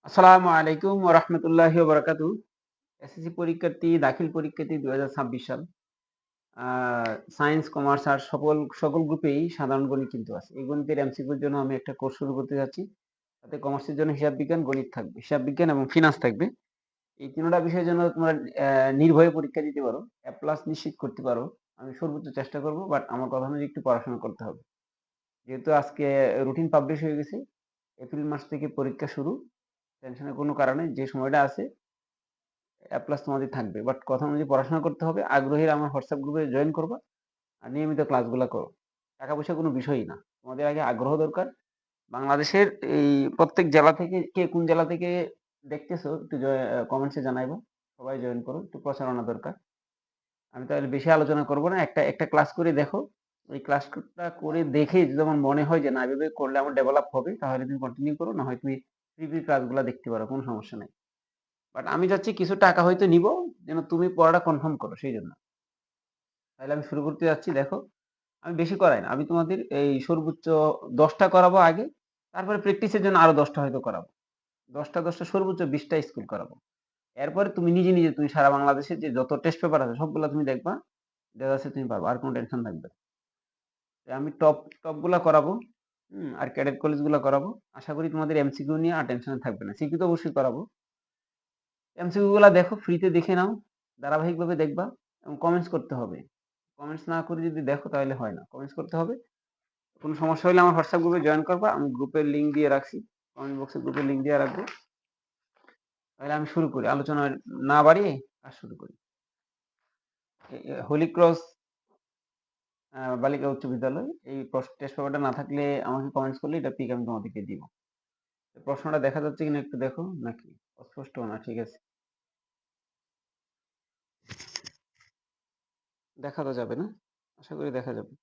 আসসালামু আলাইকুম ওয়া রাহমাতুল্লাহি ওয়া বারাকাতুহু। এসএসসি পরীক্ষার্থী, দাখিল পরীক্ষার্থী ২০২৬ সাল। আ সায়েন্স, কমার্স, আর্টস সকল গ্রুপেই সাধারণ গণিত কিন্তু আছে। এই গণিতের এমসিকিউর জন্য আমি একটা কোর্স শুরু করতে যাচ্ছি। তাতে কমার্সের জন্য হিসাব বিজ্ঞান, গণিত থাকবে। হিসাব বিজ্ঞান এবং ফিন্যান্স থাকবে। এই ৩ টা বিষয়ের জন্য তোমরা নির্ভয়ে পরীক্ষা দিতে পারো। এ প্লাস নিশ্চিত করতে পারো। আমি সর্বোচ্চ চেষ্টা করব। বাট আমার কথা অনুযায়ী একটু পড়াশোনা করতে হবে। যেহেতু আজকে রুটিন পাবলিশ হয়ে গেছে। এপ্রিল মাস থেকে পরীক্ষা শুরু। টেনশনের কোনো কারণ নেই। যে সময়টা আছে এ প্লাস তোমাদের থাকবে। বাট কথা অনুযায়ী পড়াশোনা করতে হবে। আগ্রহীরা আমার হোয়াটসঅ্যাপ গ্রুপে জয়েন করবা। আর নিয়মিত ক্লাসগুলা করো। টাকা-পয়সা কোনো বিষয়ই না। তোমাদের আগে আগ্রহ দরকার। বাংলাদেশের এই প্রত্যেক জেলা থেকে কে কোন জেলা থেকে দেখতেছো একটু কমেন্টসে জানাইবা। সবাই জয়েন করো। একটু প্রচারণা দরকার। আমি তাহলে বেশি আলোচনা করব না। একটা ক্লাস করে দেখো। ওই ক্লাসটা করে দেখে যদি আমার মনে হয় যে না এভাবে করলে আমার ডেভেলপ হবে তাহলে তুমি কন্টিনিউ করো। না হয় তুমি প্রিভিউ ক্লাসগুলা দেখতে পারো। কোনো সমস্যা নাই। বাট আমি চাচ্ছি কিছু টাকা হয়তো নিবো যেন তুমি পড়াটা কনফার্ম করো সেইজন্য। তাহলে আমি শুরু করতে যাচ্ছি দেখো। আমি বেশি করাই না। আমি তোমাদের এই সর্বোচ্চ ১০ টা করাবো আগে। তারপরে প্র্যাকটিসের জন্য আরো ১০ টা হয়তো করাবো। ১০ টা সর্বোচ্চ ২০ টা স্কুল করাবো। এরপরে তুমি নিজে তুমি সারা বাংলাদেশের যে যত টেস্ট পেপার আছে সবগুলা তুমি দেখবা। দেখা যাচ্ছে তুমি পারবা। আর কোনো টেনশন থাকবে না। আমি টপ গুলা করাবো। আর ক্যাডেট কলেজ গুলা করাবো। আশা করি তোমাদের এমসিকিউ নিয়ে আর টেনশনে থাকবে না। সিকিউ তো অবশ্যই করাবো। এমসিকিউ গুলা দেখো, ফ্রিতে দেখে নাও। ধারাবাহিকভাবে দেখবা এবং কমেন্টস করতে হবে। কমেন্টস না করে যদি দেখো তাহলে হয় না। কমেন্টস করতে হবে। কোনো সমস্যা হলে আমার হোয়াটসঅ্যাপ গ্রুপে জয়েন করবা। আমি গ্রুপের লিংক দিয়ে রাখছি। কমেন্ট বক্সে গ্রুপের লিংক দিয়ে রাখবো। তাহলে আমি শুরু করি। আলোচনা না বাড়িয়ে কাজ শুরু করি। হোলি ক্রস বালিকা উচ্চ বিদ্যালয়। এই টেস্ট পেপারটা না থাকলে আমাকে কমেন্টস করলে এটা পিক আমি তোমাদেরকে দিব। প্রশ্নটা দেখা যাচ্ছে কিনা একটু দেখো নাকি অস্পষ্ট না? ঠিক আছে। দেখা তো যাবে না? আশা করি দেখা যাবে।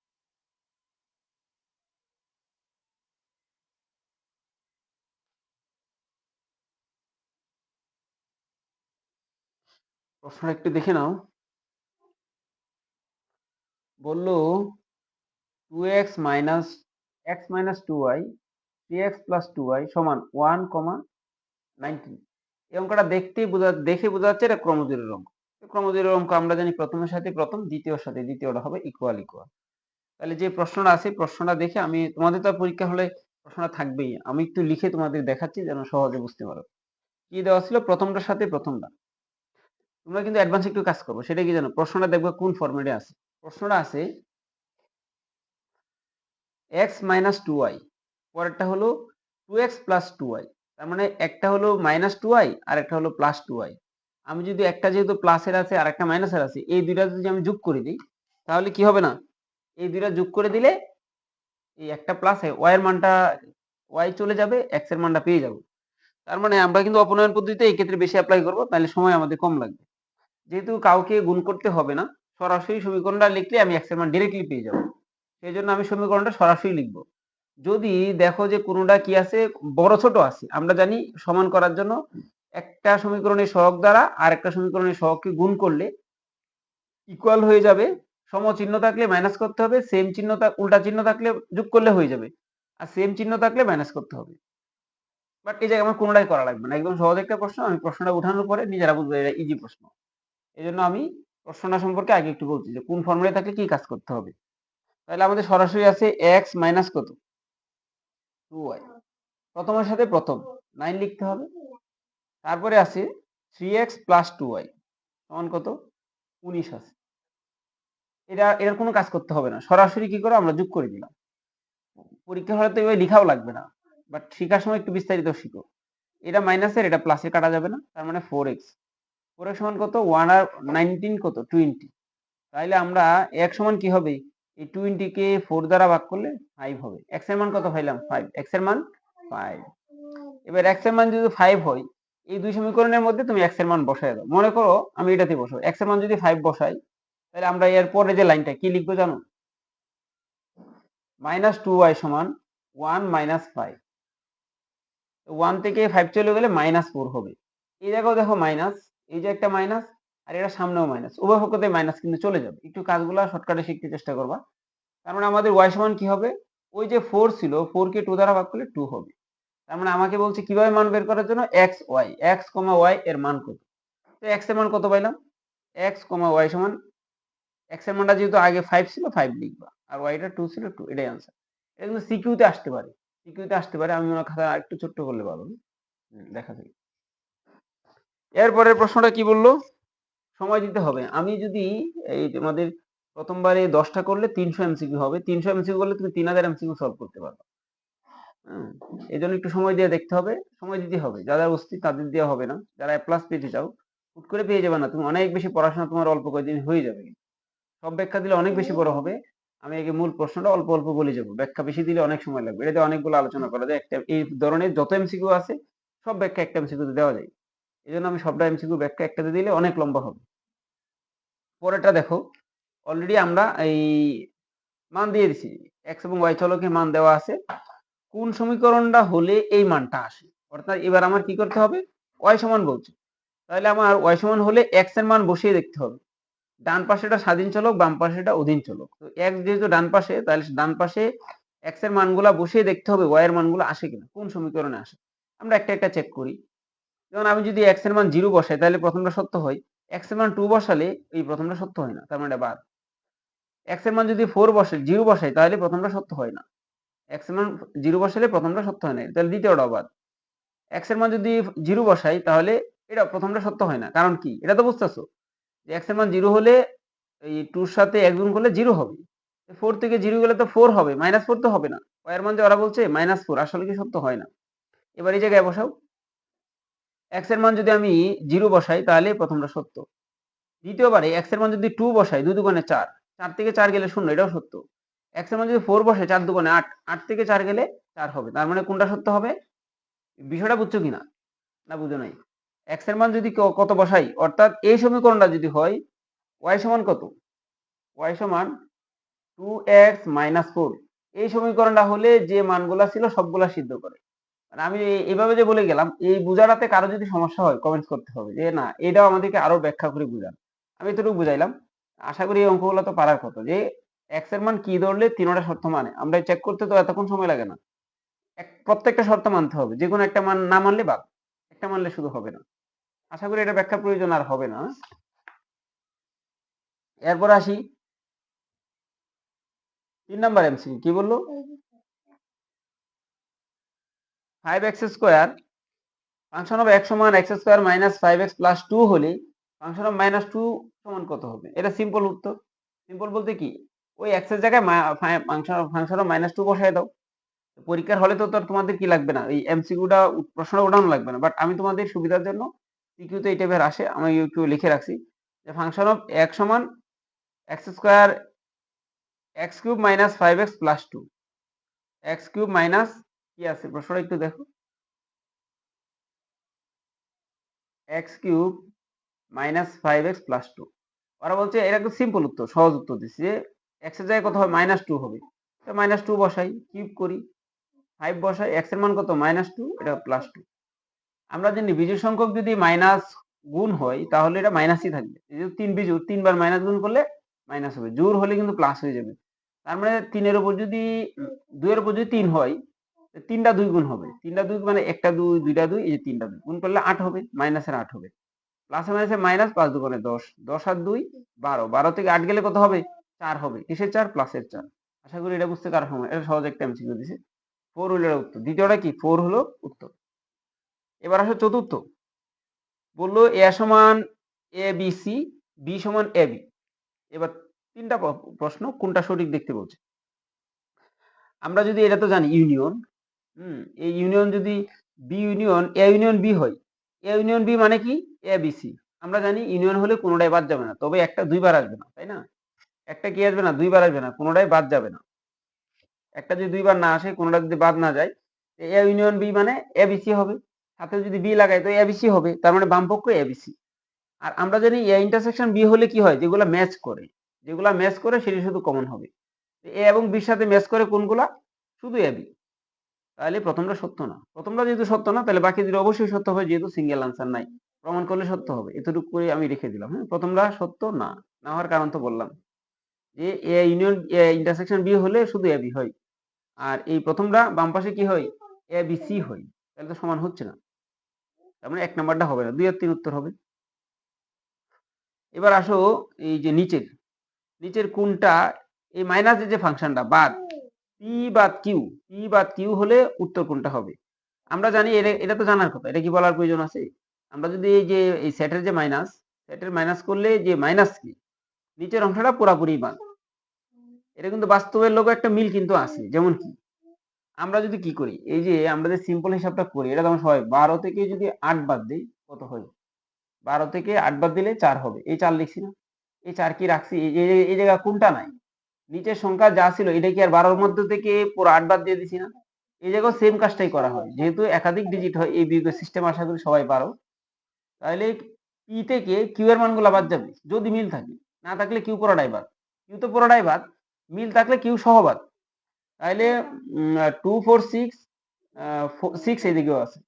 প্রশ্নটা একটু দেখে নাও। বলল 2x minus x minus 2y 3x plus 2y সমান 1,19। এই অঙ্কটা দেখে বোঝা যাচ্ছে এটা ক্রমজোরের অঙ্ক। ক্রমজোরের অঙ্ক আমরা জানি প্রথমের সাথে প্রথম, দ্বিতীয়র সাথে দ্বিতীয়টা হবে ইকুয়াল ইকুয়াল। তাহলে যে প্রশ্নটা আছে প্রশ্নটা দেখে আমি তোমাদের তো পরীক্ষা হলে প্রশ্নটা থাকবেই। আমি একটু লিখে তোমাদের দেখাচ্ছি যেন সহজে বুঝতে পারো। কি দেওয়া ছিল প্রথমটার সাথে প্রথমটা। তোমরা কিন্তু অ্যাডভান্স একটু কাজ করবো। সেটা কি জানো? প্রশ্নটা দেখবে কোন ফরম্যাটে আছে। প্রশ্নটা আছে x মাইনাস 2y, পরেরটা হলো 2x প্লাস 2y। তার মানে একটা হলো মাইনাস 2y আর একটা হলো প্লাস 2y। আমি যদি একটা যেহেতু প্লাসের আছে আর একটা মাইনাসের আছে এই দুইটা যদি আমি যোগ করে দিই তাহলে কি হবে না? এই দুইটা যোগ করে দিলে এই একটা প্লাসে y এর মানটা y চলে যাবে, x এর মানটা পেয়ে যাবো। তার মানে আমরা কিন্তু অপনয়ন পদ্ধতিতে এই ক্ষেত্রে বেশি অ্যাপ্লাই করবো, তাহলে সময় আমাদের কম লাগবে। যেহেতু কাউকে গুণ করতে হবে না, সরাসরি সমীকরণটা লিখলে আমি x এর মান ডিরেক্টলি পেয়ে যাবো। সেই জন্য আমি সমীকরণটা সরাসরি লিখবো। যদি দেখো যে কোনোটা কি আছে বড় ছোট আছে, আমরা জানি সমান করার জন্য একটা সমীকরণের সহগ দ্বারা আর একটা সমীকরণের সহগকে গুণ করলে ইকুয়াল হয়ে যাবে। সমচিহ্ন থাকলে মাইনাস করতে হবে, সেম চিহ্ন উল্টা চিহ্ন থাকলে যোগ করলে হয়ে যাবে, আর সেম চিহ্ন থাকলে মাইনাস করতে হবে। বাট এই জায়গায় আমার কোনোটাই করা লাগবে না। একদম সহজ একটা প্রশ্ন। আমি প্রশ্নটা উঠানোর পরে নিজেরা বুঝবে এটা ইজি প্রশ্ন। এই জন্য আমি প্রশ্নটা সম্পর্কে আগে একটু বলছি যে কোন ফর্মুলায় থাকলে কি কাজ করতে হবে। তাহলে আমাদের সরাসরি আছে এক্স মাইনাস কত 2y, প্রথমের সাথে প্রথম 9 লিখতে হবে। তারপরে আছে 3x প্লাস 2y সমান কত 19 আছে। এটার কোনো কাজ করতে হবে না, সরাসরি কি করো আমরা যোগ করে দিলাম। পরীক্ষা হলে তো এভাবে লিখাও লাগবে না, বাট শেখার সময় একটু বিস্তারিত শিখো। এটা মাইনাসের এটা প্লাসে কাটা যাবে না, তার মানে 4x। 4x সমান কত 1 আর 19 কত 20। তাইলে আমরা x সমান কি হবে, এই 20 কে 4 দ্বারা ভাগ করলে 5 হবে। x এর মান কত পাইলাম 5, x এর মান 5। এবার x এর মান যদি 5 হয় এই দুই সমীকরণের মধ্যে তুমি x এর মান বসায় দাও। মনে করো আমি এটাতে বসাবো, x এর মান যদি 5 বসাই তাহলে আমরা এর পরে যে লাইনটা কি লিখবো জানো? মাইনাস 2y সমান 1 মাইনাস 5। 1 থেকে 5 চলে গেলে মাইনাস 4 হবে। এই জায়গাও দেখো মাইনাস, এই যে একটা মাইনাস আর এটা সামনেও মাইনাস, উভয় পক্ষতে মাইনাস কিন্তু চলে যাবে। একটু কাজগুলো শর্টকাটে শিখতে চেষ্টা করবা। তার মানে আমাদের y সমান কি হবে, ওই যে 4 ছিল 4 কে 2 দ্বারা ভাগ করলে 2 হবে। তার মানে আমাকে বলছে কিভাবে মান বের করার জন্য, এক্স ওয়াই, এক্স কমা ওয়াই এর মান কত। তো এক্স এর মান কত পাইলাম, এক্স কমা ওয়াই সমান, এক্স এর মানটা যেহেতু আগে 5 ছিল 5 লিখবা, আর ওয়াইটা 2 ছিল 2, এটাই আনসার। এটা কিন্তু সিকিউতে আসতে পারে, সিকিউতে আসতে পারে। আমি মনে হয় খাতা একটু ছোট্ট করলে ভালো, দেখা যায়। এরপরের প্রশ্নটা কি বললো, সময় দিতে হবে। আমি যদি এই তোমাদের প্রথমবারে 10টা করলে 300 এমসিকিউ হবে, 300 এমসিকিউ করলে তুমি 3000 এমসিকিউ সলভ করতে পারবে। এই জন্য একটু সময় দিয়ে দেখতে হবে, সময় দিতে হবে। যারা অস্থির তাদের দেওয়া হবে না, যারা এ প্লাস পেতে চাও হুট করে পেয়ে যাবে না। তুমি অনেক বেশি পড়াশোনা তোমার অল্প কয়েকদিন হয়ে যাবে, সব ব্যাখ্যা দিলে অনেক বেশি বড় হবে। আমি আগে মূল প্রশ্নটা অল্প অল্প বলে যাবো, ব্যাখ্যা বেশি দিলে অনেক সময় লাগবে। এটাতে অনেকগুলো আলোচনা করা যায়, একটা এই ধরনের যত এমসিকিউ আছে সব ব্যাখ্যা একটা এমসিকিউতে দেওয়া যায়। এই জন্য আমি সবটা এমসিকিউ ব্যাখ্যা একটাতে দিলে অনেক লম্বা হবে। পরেরটা দেখো, অলরেডি আমরা এই মান দিয়ে দিছি, এক্স এবং ওয়াই চলকের মান দেওয়া আছে। কোন সমীকরণটা হলে এই মানটা আসে, অর্থাৎ এবার আমার কি করতে হবে, ওয়াই সমান বলছে, তাহলে আমার ওয়াই সমান হলে এক্স এর মান বসিয়ে দেখতে হবে। ডান পাশেটা স্বাধীন চলক, বাম পাশেটা অধীন চলক। তো এক্স যেহেতু ডান পাশে, তাহলে ডান পাশে এক্স এর মানগুলা বসিয়ে দেখতে হবে ওয়াই এর মানগুলো আসে কিনা, কোন সমীকরণে আসে। আমরা একটা একটা চেক করি। যেমন আমি যদি এক্স এর মান 0 বসাই তাহলে প্রথমটা সত্য হয়, এক্স এর মান 2 বসালে এই প্রথমটা সত্য হয় না, তার মানে এটা বাদ। এক্স এর মান যদি 4 বসাই, 0 বসাই, তাহলে প্রথমটা সত্য হয় না, এক্স এর মান 0 বসালে প্রথমটা সত্য হয় না, তাহলে দ্বিতীয়টাও বাদ। এক্স এর মান যদি 0 বসাই তাহলে এটা প্রথমটা সত্য হয় না, কারণ কি, এটা তো বুঝতেছো যে এক্স এর মান 0 হলে এই 2 এর সাথে 1 গুণ করলে 0 হবে, 4 থেকে 0 গেলে তো 4 হবে, -4 তো হবে না। ওয়াই এর মান যে ওরা বলছে -4, আসলে কি সত্য হয় না। এবার এই জায়গায় বসাও, এক্স এর মান যদি আমি 0 বসাই তাহলে প্রথমটা সত্য। দ্বিতীয়বারে এক্স এর মান যদি 2 বসাই, 2 দুগুণে 4, 4 থেকে 4 গেলে 0, এটাও সত্য। এক্স এর মান যদি 4 বসাই, 4 দুগুণে 8, 8 থেকে 4 গেলে 4 হবে, তার মানে কোনটা সত্য হবে। বিষয়টা বুঝছো কিনা, না বুঝো নাই। এক্স এর মান যদি কত বসাই, অর্থাৎ এই সমীকরণটা যদি হয় ওয়াই সমান কত, ওয়াই সমান 2x-4, এই সমীকরণটা হলে যে মানগুলা ছিল সবগুলা সিদ্ধ করে। মানে আমি এইভাবে যে বলে গেলাম, এই বুঝাটাতে কারো যদি সমস্যা হয় কমেন্টস করতে হবে যে না, এটাও আমাদেরকে আরো ব্যাখ্যা করে বুঝান। আমি এতটুকু বুঝাইলাম, আশা করি এই অঙ্কগুলো তো পারার কথা, যে এক্স এর মান কি ধরলে তিনটা শর্ত মানে, আমরা চেক করতে তো এতক্ষণ সময় লাগে না। প্রত্যেকটা শর্ত মানতে হবে, যে কোনো একটা মান না মানলে বাদ, একটা মানলে শুধু হবে না। আশা করি এটা ব্যাখ্যা প্রয়োজন আর হবে না। এরপর আসি 3 নাম্বার এমসিকিউ, কি বললো, 5x² ফাংশন অফ x সমান x² - 5x + 2 হলে ফাংশন অফ -2 সমান কত হবে। এটা সিম্পল উত্তর। সিম্পল বলতে কি, ওই x এর জায়গায় ফাংশন অফ -2 বসায় দাও। পরীক্ষার হলে তো তোমাদের কি লাগবে না, এই এমসিকিউটা প্রশ্ন উঠানো লাগবে না, বাট আমি তোমাদের সুবিধার জন্য সিকিউতে এই টাইপের আসে, আমি একটু লিখে রাখছি যে ফাংশন অফ x সমান x² x³ - 5x + 2, x³ minus কি আছে প্রশ্নটা একটু দেখো, x³ - 5x + 2। ওরা বলছে এটা একটু সিম্পল উত্তর, সহজ উত্তর দিচ্ছে যে এক্স এর জায়গায় কত হবে, -2 হবে, তো -2 বসাই, কিউব করি, 5 বসাই, এক্স এর মান কত, -2, এটা +2। আমরা জানি বিজোড় সংখ্যক যদি মাইনাস গুণ হয় তাহলে এটা মাইনাসই থাকবে, যেহেতু 3 বিজোড়, 3 বার মাইনাস গুণ করলে মাইনাস হবে, জোড় হলে কিন্তু প্লাস হয়ে যাবে। তার মানে 3 এর উপর যদি 2 এর উপর যদি 3 হয়, 3টা 2 গুণ হবে, 3টা 2 মানে একটা 2, দুইটা 2, এই যে 3টা 2 গুণ করলে 8 হবে, মাইনাসের 8 হবে, প্লাসে মাইনাসে মাইনাস, 5 দুগুণে 10, 10 আর 2 12, 12 থেকে 8 গেলে কত হবে, 4 হবে, কিসের 4, প্লাসের 4। আশা করি এটা বুঝতে কারো সময়, এটা সহজ একটা এমসিকিউ দিছে। 4 হলো এটা উত্তর, দ্বিতীয়টা কি, 4 হলো উত্তর। এবার আসো চতুর্থ, বললো এ সমান এ বি সি, বি সমান এ বি। এবার 3টা প্রশ্ন, কোনটা সঠিক দেখতে বলছে। আমরা যদি এটা তো জানি ইউনিয়ন, এই ইউনিয়ন যদি বি ইউনিয়ন বি হয়, এ ইউনিয়ন বি মানে কি, এ বি সি। আমরা জানি ইউনিয়ন হলে কোনোটাই বাদ যাবে না, তবে একটা 2 বার আসবে না, তাই না, একটা কি আসবে না, 2 বার আসবে না, কোনোটাই বাদ যাবে না। একটা যদি 2 বার না আসে, কোনোটা যদি বাদ না যায়, এ ইউনিয়ন বি মানে এ বি সি হবে, সাথে যদি বি লাগাই তো এ বি সি হবে, তার মানে বাম পক্ষ এ বি সি। আর আমরা জানি এ ইন্টারসেকশন বি হলে কি হয়, যেগুলা ম্যাচ করে, যেগুলা ম্যাচ করে সেটি শুধু কমন হবে। এ এবং বির সাথে ম্যাচ করে কোনগুলা, শুধু এ বি। তাহলে প্রথমটা সত্য না, প্রথমটা যেহেতু সত্য না তাহলে বাকি দুটো অবশ্যই সত্য হবে, যেহেতু সিঙ্গেল আনসার নাই, প্রমাণ করলে সত্য হবে। এতটুকু করে আমি রেখে দিলাম। হ্যাঁ, প্রথমটা সত্য না, না হওয়ার কারণ তো বললাম যে A union A intersection B হলে শুধু এ বি হয়, আর এই প্রথমটা বাম পাশে কি হয়, এ বি সি হয়। তাহলে তো সমান হচ্ছে না, তার মানে ১ নাম্বারটা হবে না, ২ আর ৩ উত্তর হবে। এবার আসো এই যে নিচের কোনটা এই মাইনাসের যে ফাংশনটা বাদ পি বাদ কিউ হলে উত্তর কোনটা হবে? আমরা জানি এটা তো জানার কথা, এটা কি বলার প্রয়োজন আছে? আমরা যদি এই যে এই সেটের যে সেটের মাইনাস করলে যে মাইনাস কি নিচের অংশটা পুরাপুরি বাদ, এটা কিন্তু বাস্তবের লোক একটা মিল কিন্তু আছে। যেমন কি আমরা যদি কি করি, এই যে আমরা যে সিম্পল হিসাবটা করি, এটা তখন হয় 12 থেকে যদি 8 বাদ দিই কত হয়? 12 থেকে 8 বাদ দিলে 4 হবে। এই 4 লিখছি না? এই 4 কি রাখছি? এই জায়গা কোনটা নাই? নিচের সংখ্যা যা ছিল এটা কি আর 12 মধ্য থেকে পুরো 8 বাদ দিয়ে দিছি না? এই জায়গায় সেম কাজটাই করা হয়। যেহেতু একাধিক ডিজিট হয় এই বিয়োগের সিস্টেম আশা করি সবাই পারো। তাহলে পি থেকে কিউ এর মানগুলো বাদ যাবে যদি মিল থাকে। না থাকলে কিউ পুরোটাই বাদ। কিউ তো পুরোটাই বাদ। মিল থাকলে কিউ সহ বাদ। তাহলে 2 4 6 6 এদিকেও আছে।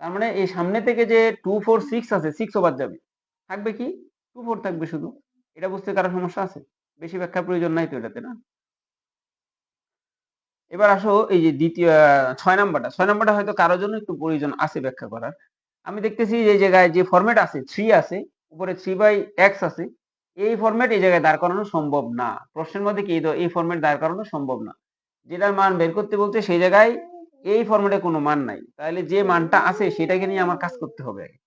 তার মানে এই সামনে থেকে যে 2 4 6 আছে 6 ও বাদ যাবে। থাকবে কি? 2 4 থাকবে শুধু। এটা বুঝতে কারো সমস্যা আছে? বেশি ব্যাখ্যার প্রয়োজন নাই তো এটাতে, না? এবার আসো এই যে দ্বিতীয় ৬ নাম্বারটা। ৬ নাম্বারটা হয়তো কারো জন্য একটু প্রয়োজন আছে ব্যাখ্যা করার। আমি দেখতেছি যে এই জায়গায় যে ফরম্যাট আছে 3 আছে, উপরে 3/x আছে। এই ফরম্যাট এই জায়গায় দাঁড় করানো সম্ভব না। প্রশ্নের মধ্যে কি এই ফরম্যাট দাঁড় করানো সম্ভব না। যেটার মান বের করতে বলছে সেই জায়গায় এই ফরম্যাটে কোনো মান নাই। তাহলে যে মানটা আছে সেটাকে নিয়ে আমার কাজ করতে হবে আগে।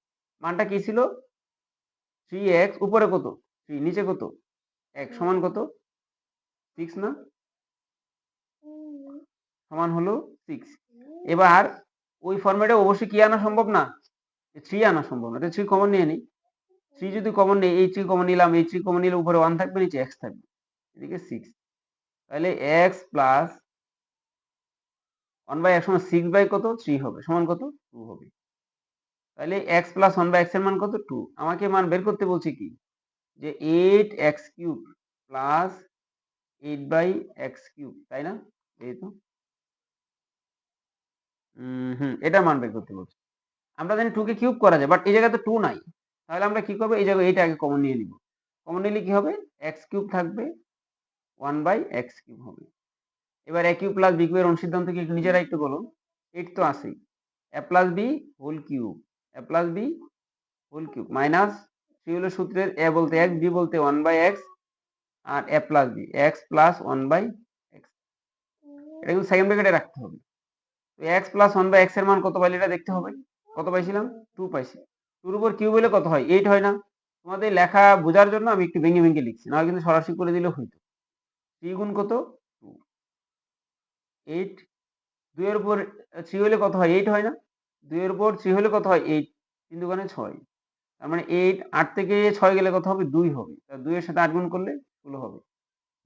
মানটা কি ছিল? 3x উপরে কত? 3 নিচে কত? 1 সমান কত? 6 না? সমান হলো 6। এবার ওই ফরম্যাটে অবশ্যই কি আনা সম্ভব না? 3 আনা সম্ভব না। তাহলে 3 কমন নিয়ে নিই। 3 যদি কমন নেই, এই 3 কমন নিলাম, এই 3 কমন নিলে উপরে 1 থাকবে, নিচে x থাকবে। এদিকে 6। তাহলে x প্লাস 1/x সমান 6 কত? 3 হবে। সমান কত? 2 হবে। তাহলে x প্লাস 1/x এর মান কত? 2। আমাকে মান বের করতে বলছে কি? যে 8x cube plus 8/x cube, তাই না? এই তো। এটার মান বের করতে বলছে। আমরা জানি 2 কে কিউব করা যায়, বাট এই জায়গায় তো 2 নাই। তাহলে আমরা কি করব? এই জায়গায় এইটা আগে কমন নিয়ে নিব। কমন নিলে কি হবে? x কিউব থাকবে, 1/x কিউব হবে। এবার a কিউব প্লাস b কিউবের অনুসিদ্ধান্ত কি নিজেরা একটু বলুন। 8 তো আছেই। a plus b whole cube, a plus b whole cube minus 3 হলো সূত্রের a বলতে x, b বলতে 1/x আর a plus b x plus 1/x। এটা কিন্তু সেকেন্ড ব্র্যাকেটে রাখতে হবে। তো x প্লাস 1/x এর মান কত পাইলে এটা দেখতে হবে। কত পাইছিলাম? 2 পাইছি। 2 এর উপর কিউব হলে কত হয়? 8 হয় না? তোমাদের লেখা বোঝার জন্য আমি একটু ভেঙে ভেঙে লিখছি, না কিন্তু সরাসরি করে দিলে হইতো। 3 গুণ কত? 2। 8। 2 এর উপর 3 হলে কত হয়? 8 হয় না? 2 এর উপর 3 হলে কত হয়? 8। 3 দুগুণে 6। তার মানে 8 থেকে 6 গেলে কত হবে? 2 হবে। 2 এর সাথে 8 গুণ করলে 16 হবে।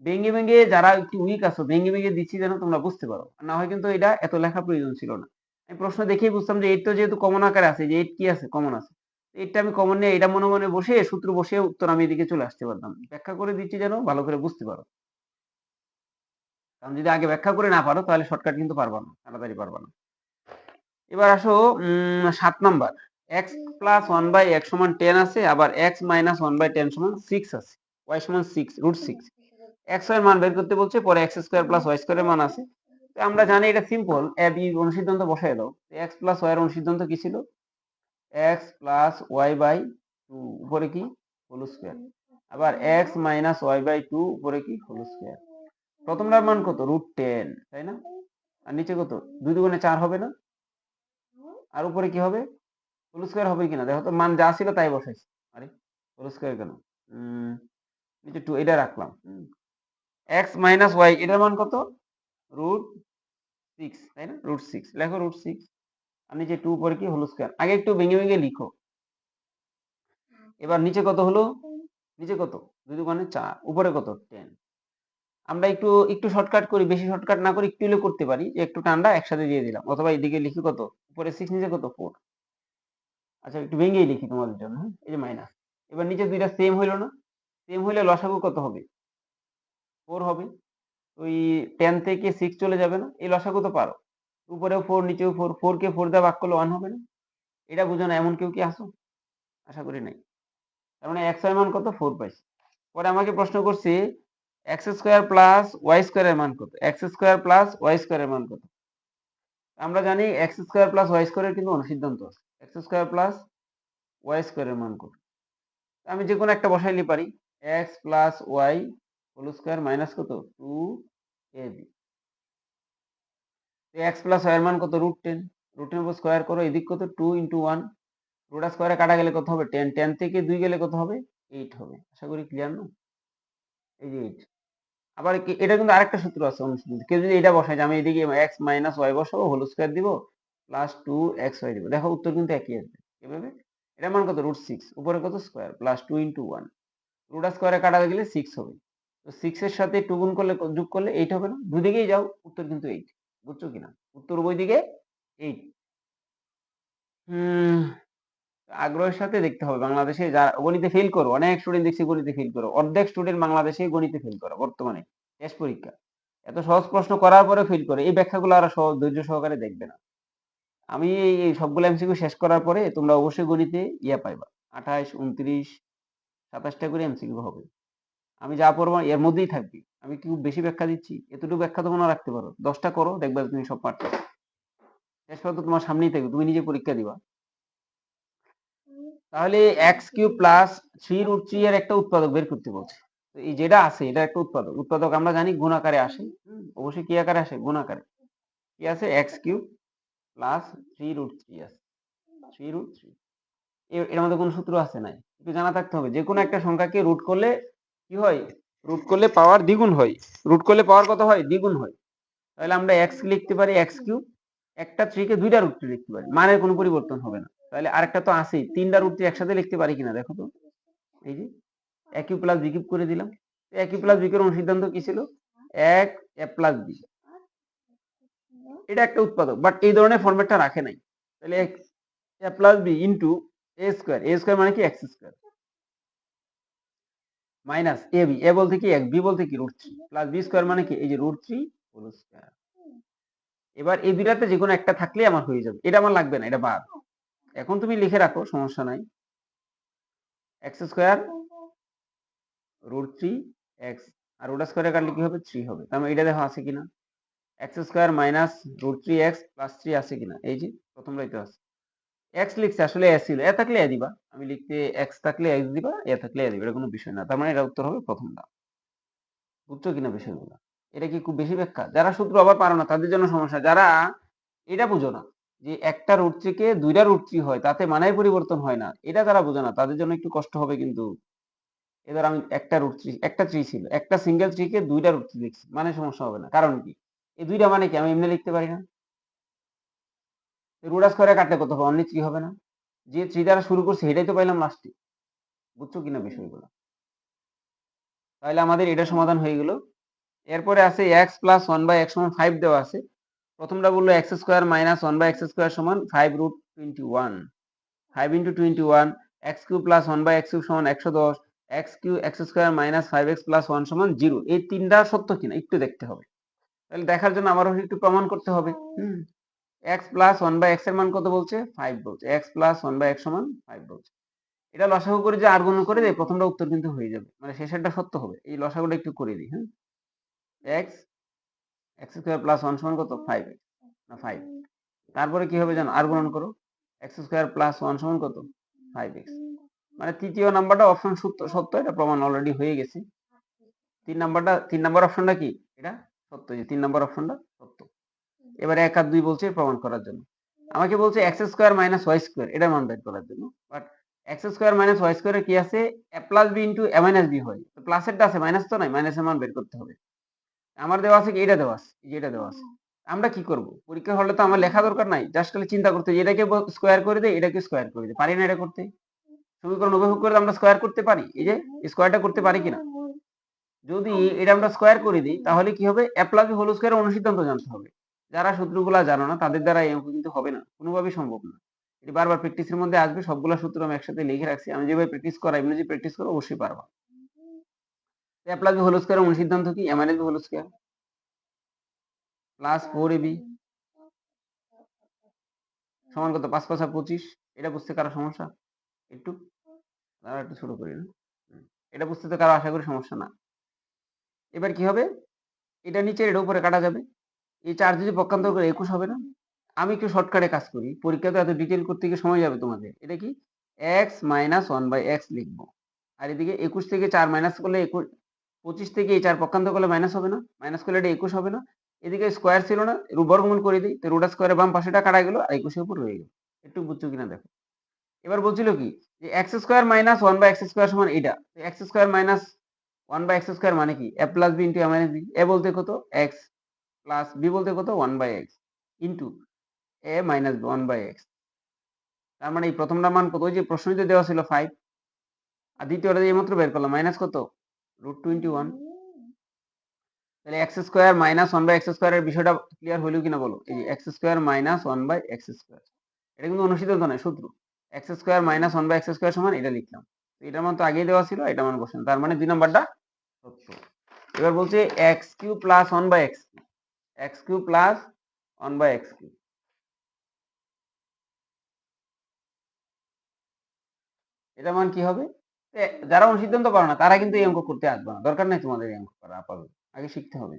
ভেঙে ভেঙে যারা একটু উইক আছো, ভেঙে ভেঙে দিচ্ছি যেন তোমরা বুঝতে পারো। না হয় কিন্তু এটা এত লেখা প্রয়োজন ছিল না। আমি প্রশ্ন দেখেই বুঝতাম যে 8 তো যেহেতু কমন আকারে আছে, যে 8 কি আছে? কমন আছে। 8 টা আমি কমন নিয়ে এটা মনে মনে বসে সূত্র বসিয়ে উত্তর আমি এদিকে চলে আসতে পারতাম। ব্যাখ্যা করে দিচ্ছি যেন ভালো করে বুঝতে পারো। কারণ যদি আগে ব্যাখ্যা করে না পারো তাহলে শর্টকাট কিন্তু পারবা না, তাড়াতাড়ি পারবা না। এবার আসো 7 নাম্বার। x প্লাস 1/x সমান 10 আছে, আবার x মাইনাস 1/10 সমান 6 আছে। y সমান 6 রুট 6। x এর মান বের করতে বলছে, পরে x square plus y square এর মান আছে। তো আমরা জানি এটা সিম্পল, a b অনুসিদ্ধান্ত বসায় দাও। x প্লাস y এর অনুসিদ্ধান্ত কি ছিল? x প্লাস y বাই 2 উপরে কি? Whole square. আবার x মাইনাস y বাই 2 উপরে কি? Whole square. প্রথমটার মান কত? রুট 10, তাই না? আর নিচে কত? 2 দুগুণে 4 হবে না? আর উপরে কি হবে? হোল স্কয়ার হবে কিনা দেখো তো। মান যা ছিল তাই বসাইছি। আরে হোল স্কয়ার কেন? নিচে 2 এটা রাখলাম। x মাইনাস y এটার মান কত? রুট 6, তাই না? রুট 6 লেখো, রুট 6। আর নিচে 2 উপরে কি? Whole square. আগে একটু ভেঙে ভেঙে লিখো। এবার নিচে কত হলো? নিচে কত? 2 দুগুণে 4 উপরে কত? 10। আমরা একটু একটু শর্টকাট করি, বেশি শর্টকাট না করে একটু হলে করতে পারি যে একটু টান্ডা একসাথে দিয়ে দিলাম, অথবা এদিকে লিখি কত? উপরে 6 নিচে কত? 4। আচ্ছা একটু ভেঙেই লিখি তোমাদের জন্য। এই যে মাইনাস। এবার নিচে দুইটা সেম হইলো না? সেম হইলে লসাগু কত হবে? 4 হবে। ওই 10 থেকে 6 চলে যাবে না? এই লসাগু তো পারো। উপরেও 4 নিচেও 4, 4 কে 4 দিয়ে ভাগ করলে 1 হবে না? এটা বুঝো না এমন কেউ কি আসো? আশা করি নাই। তার মানে x এর মান কত? 4 পাইছি। পরে আমাকে প্রশ্ন করছে x square plus y square এর মান কত? x square plus y square এর মান কত? আমরা জানি এক্স স্কোয়ার প্লাস ওয়াই স্কোয়ারের কিন্তু অনুসিদ্ধান্ত আছে। এক্স স্কোয়ার প্লাস ওয়াই স্কোয়ারের মান কত? আমি যে কোনো একটা বসাইলে পারি। X plus y whole square minus কত? 2ab। এক্স প্লাস ওয়াই এর মান কত? √10। √10 উপর স্কোয়ার করো, এদিক কত? 2 × 1। রুট স্কোয়ারে কাটা গেলে কত হবে? 10। 10 থেকে 2 গেলে কত হবে? 8 হবে। আশা করি ক্লিয়ার না? এই যে 8। আবার এটা কিন্তু আরেকটা সূত্র আছে অনুসিদ্ধান্ত। কেউ যদি এটা বসায় যে আমি এদিকে এক্স মাইনাস ওয়াই বসাবো, হোল স্কোয়ার দিব, প্লাস 2xy দিব, দেখো উত্তর কিন্তু একই আসবে। এভাবে এটার মান কত? √6। উপরে কত? Square plus 2 × 1। রুট স্কোয়ারে কাটা গেলে 6 হবে। তো 6 এর সাথে 2 গুণ করলে যোগ করলে 8 হবে না? দুদিকেই যাও, উত্তর কিন্তু 8। বুঝছো কিনা? উত্তর উভয় দিকে 8। হুম, আগ্রহের সাথে দেখতে হবে। বাংলাদেশে যারা গণিতে ফেল করো, অনেক স্টুডেন্ট দেখছি গণিতে ফেল করো, অর্ধেক স্টুডেন্ট বাংলাদেশে গণিতে ফেল করে বর্তমানে টেস্ট পরীক্ষা। এত সহজ প্রশ্ন করার পরে ফেল করে, এই ব্যাখ্যাগুলো আর ধৈর্য সহকারে দেখবে না। আমি এই সবগুলো এমসিকিউ শেষ করার পরে তোমরা অবশ্যই গণিতে পাইবা 28, 29, 27টা করে এমসিকিউ হবে। আমি যা পড়বো এর মধ্যেই থাকবি। আমি কি খুব বেশি ব্যাখ্যা দিচ্ছি? এতটুকু ব্যাখ্যা তো মনে রাখতে পারো। 10টা করো, দেখবে তুমি সব পারছো। শেষ পর্যন্ত তোমার সামনেই থাকবে, তুমি নিজে পরীক্ষা দিবা। তাহলে x³ প্লাস 3√3 এর একটা উৎপাদক বের করতে বলছে। তো এই যেটা আছে এটা একটা উৎপাদক। উৎপাদক আমরা জানি গুণ আকারে আসে। অবশ্যই কি আকারে আসে? গুণ আকারে। কি আছে? x³ প্লাস 3√3 আছে। 3√3 এর মধ্যে কোন সূত্র আছে? নাই। একটু জানা থাকতে হবে। যে কোনো একটা সংখ্যাকে রুট করলে কি হয়? রুট করলে পাওয়ার দ্বিগুণ হয়। রুট করলে পাওয়ার কত হয়? দ্বিগুণ হয়। তাহলে আমরা x লিখতে পারি x³ একটা 3 কে দুইটা √3 লিখতে পারি। মানের কোনো পরিবর্তন হবে না। তাহলে আরেকটা তো আছেই। 3টা √3 একসাথে লিখতে পারি কিনা দেখো তো। এই যে a³ প্লাস b³ করে দিলাম। a³ প্লাস b এর অনুসিদ্ধান্ত কি ছিল? 1 a প্লাস b। এটা একটা উৎপাদক, বাট এই ধরনের ফরম্যাটটা রাখে নাই। তাহলে a plus b into a square. a square মানে কি? x square minus ab। a বলতে কি? 1। b বলতে কি? √3 প্লাস b স্কোয়ার মানে কি? এই যে √3 হোল স্কোয়ার। এবার এই দুইটাতে যে কোনো একটা থাকলে আমার হয়ে যাবে। এটা আমার লাগবে না, এটা বাদ। এখন তুমি লিখে রাখো, সমস্যা নাই। x স্কোয়ার √3 x আর ওটা স্কোয়ারে কাটলে কি হবে? 3 হবে। তার মানে এটা দেখো আছে কিনা। x square minus √3 x plus 3 আছে কিনা? এই যে প্রথমটাই তো আছে। x লিখছে, আসলে a ছিল। a থাকলে a দিবা। আমি লিখতে x থাকলে x দিবা, a থাকলে a দিবা। এটা কোনো বিষয় না। তার মানে এটা উত্তর হবে প্রথমটা। বুঝছো কিনা বিষয়গুলো? এটা কি খুব বেশি ব্যাখ্যা? যারা সূত্র আবার পারো না তাদের জন্য সমস্যা। যারা এটা বুঝো না যে একটা √3 কে দুইটা √3 হয়, তাতে মানের পরিবর্তন হয় না, এটা যারা বুঝো না তাদের জন্য একটু কষ্ট হবে কিন্তু। এবার আমি একটা √3 একটা 3 ছিল, একটা সিঙ্গেল 3 কে দুইটা √3 লিখছি, মানে সমস্যা হবে না। কারণ কি? এই দুইটা মানে কি? আমি এমনি লিখতে পারি না? রুট স্কয়ারে কাটলে কত হবে? অনলি 3 হবে না? যে 3 দ্বারা শুরু করছি সেটাই তো পাইলাম লাস্টে। বুঝছো কিনা বিষয়গুলো? তাহলে আমাদের এটা সমাধান হয়ে গেল। এরপরে আছে x প্লাস 1/x সমান 5 দেওয়া আছে। প্রথমটা বললো x square minus 1/x square সমান 5√21। 5 × 21 x³ প্লাস 1/x³ সমান 110। x square minus 5x plus 1 সমান 0। এই তিনটা সত্য কিনা একটু দেখতে হবে। তাহলে দেখার জন্য আমারও একটু প্রমাণ করতে হবে। x প্লাস 1/x এর মান কত বলছে? 5 বলছে। x প্লাস 1/x সমান 5 বলছে। এটা লসাগু করে যে আর গুণ করে দেয়, প্রথমটা উত্তর কিন্তু হয়ে যাবে। মানে শেষেরটা সত্য হবে। এই লসাগুটা একটু করে দিই। x স্কোয়ার প্লাস 1 সমান কত? 5x না 5। তারপরে কি হবে জানো? আর গুণন করো। x স্কোয়ার প্লাস 1 সমান কত? 5x। মানে তৃতীয় নাম্বারটা অপশন সত্য, এটা প্রমাণ অলরেডি হয়ে গেছে। 3 নাম্বার অপশনটা কি? এটা সত্য, যে 3 নাম্বার অপশনটা সত্য। এবারে 1 আর 2 বলছে প্রমাণ করার জন্য। আমাকে বলছে x square minus y square, এটার মান বের করার জন্য। But x square minus y স্কোয়ারে কি আছে? a plus b into a minus b হয়। তো প্লাসেরটা আছে, মাইনাস তো নাই, মাইনাসের মান বের করতে হবে। আমার দেওয়া আছে কি? এটা দেওয়া আছে, এই যে এটা দেওয়া আছে। আমরা কি করব? পরীক্ষা হলে তো আমার লেখা দরকার নাই, জাস্ট খালি চিন্তা করতে যে এটাকে স্কোয়ার করে দেই, এটাকে স্কোয়ার করে দেই। পারি না এটা করতে? সমীকরণ উপভোগ করে আমরা স্কোয়ার করতে পারি। এই যে স্কোয়ারটা করতে পারি কিনা? যদি এটা আমরা স্কোয়ার করে দিই তাহলে কি হবে? a প্লাস b হোল স্কোয়ারের অনুসিদ্ধান্ত জানতে হবে। যারা সূত্রগুলা জানো না তাদের দ্বারা এই অঙ্ক কিন্তু হবে না, কোনোভাবেই সম্ভব না। এটি বারবার প্র্যাকটিসের মধ্যে আসবে। সবগুলা সূত্র আমি একসাথে লিখে রাখছি। আমি যেভাবে প্র্যাকটিস করাই, এমনি যদি প্র্যাকটিস করো অবশ্যই পারবা। a প্লাস b হোল স্কোয়ারের অনুসিদ্ধান্ত কি? a minus b whole square plus 4ab সমান কত? 5 5 25। এটা বুঝতে কারো সমস্যা? একটু দাঁড়া, একটু ছোট করি না। এটা বুঝতে তো কারো আশা করি সমস্যা না। এবার কি হবে? এটা নিচে, এটা উপরে কাটা যাবে। এই 4 যদি পক্ষান্তর করে 21 হবে না? আমি একটু শর্টকাটে কাজ করি, পরীক্ষাতে এত ডিটেল করতে গিয়ে সময় যাবে তোমাদের। এটা কি x minus one by x লিখবো, আর এদিকে 21 থেকে 4 মাইনাস করলে 25 থেকে এই 4 পক্ষান্তর করলে মাইনাস হবে না, মাইনাস করলে এটা 21 হবে না, এদিকে স্কোয়ার ছিল না, বর্গমূল করে দিই, তো রুট স্কোয়ারের বাম পাশেটা কাটা গেল আর 21 এর উপর রয়ে গেল। একটু বুঝছো কিনা দেখো। এবার বলছিল কি যে x square minus one by x square সমান এটা, x square minus one by x square মানে কি a plus b into a minus b, a বলতে কত এক্স প্লাস বি বলতে কত one by x into a minus one by x. তার মানে এই প্রথমটার মান কত, ওই যে প্রশ্নই তো দেওয়া ছিল 5, আর দ্বিতীয়টা এই মাত্র বের করলাম মাইনাস কত √21। তাহলে x square minus one by x স্কোয়ারের বিষয়টা ক্লিয়ার হলো কিনা বলো। এই যে x square minus one by x square, এটা কিন্তু অনুসিদ্ধান্ত নয়, সূত্র। X square minus one by x square সমান এটা লিখলাম, এটার মান তো আগেই দেওয়া ছিল, এটা মান বসানো, তার মানে 2 নাম্বারটা সত্য। এবার বলছে x cube plus one by x, x cube plus one by x cube, এটা মান কি হবে? যারা অনুসিদ্ধান্ত পারো না তারা কিন্তু এই অঙ্ক করতে আসবে না, দরকার নেই তোমাদের এই অঙ্ক করা আপাতত, আগে শিখতে হবে।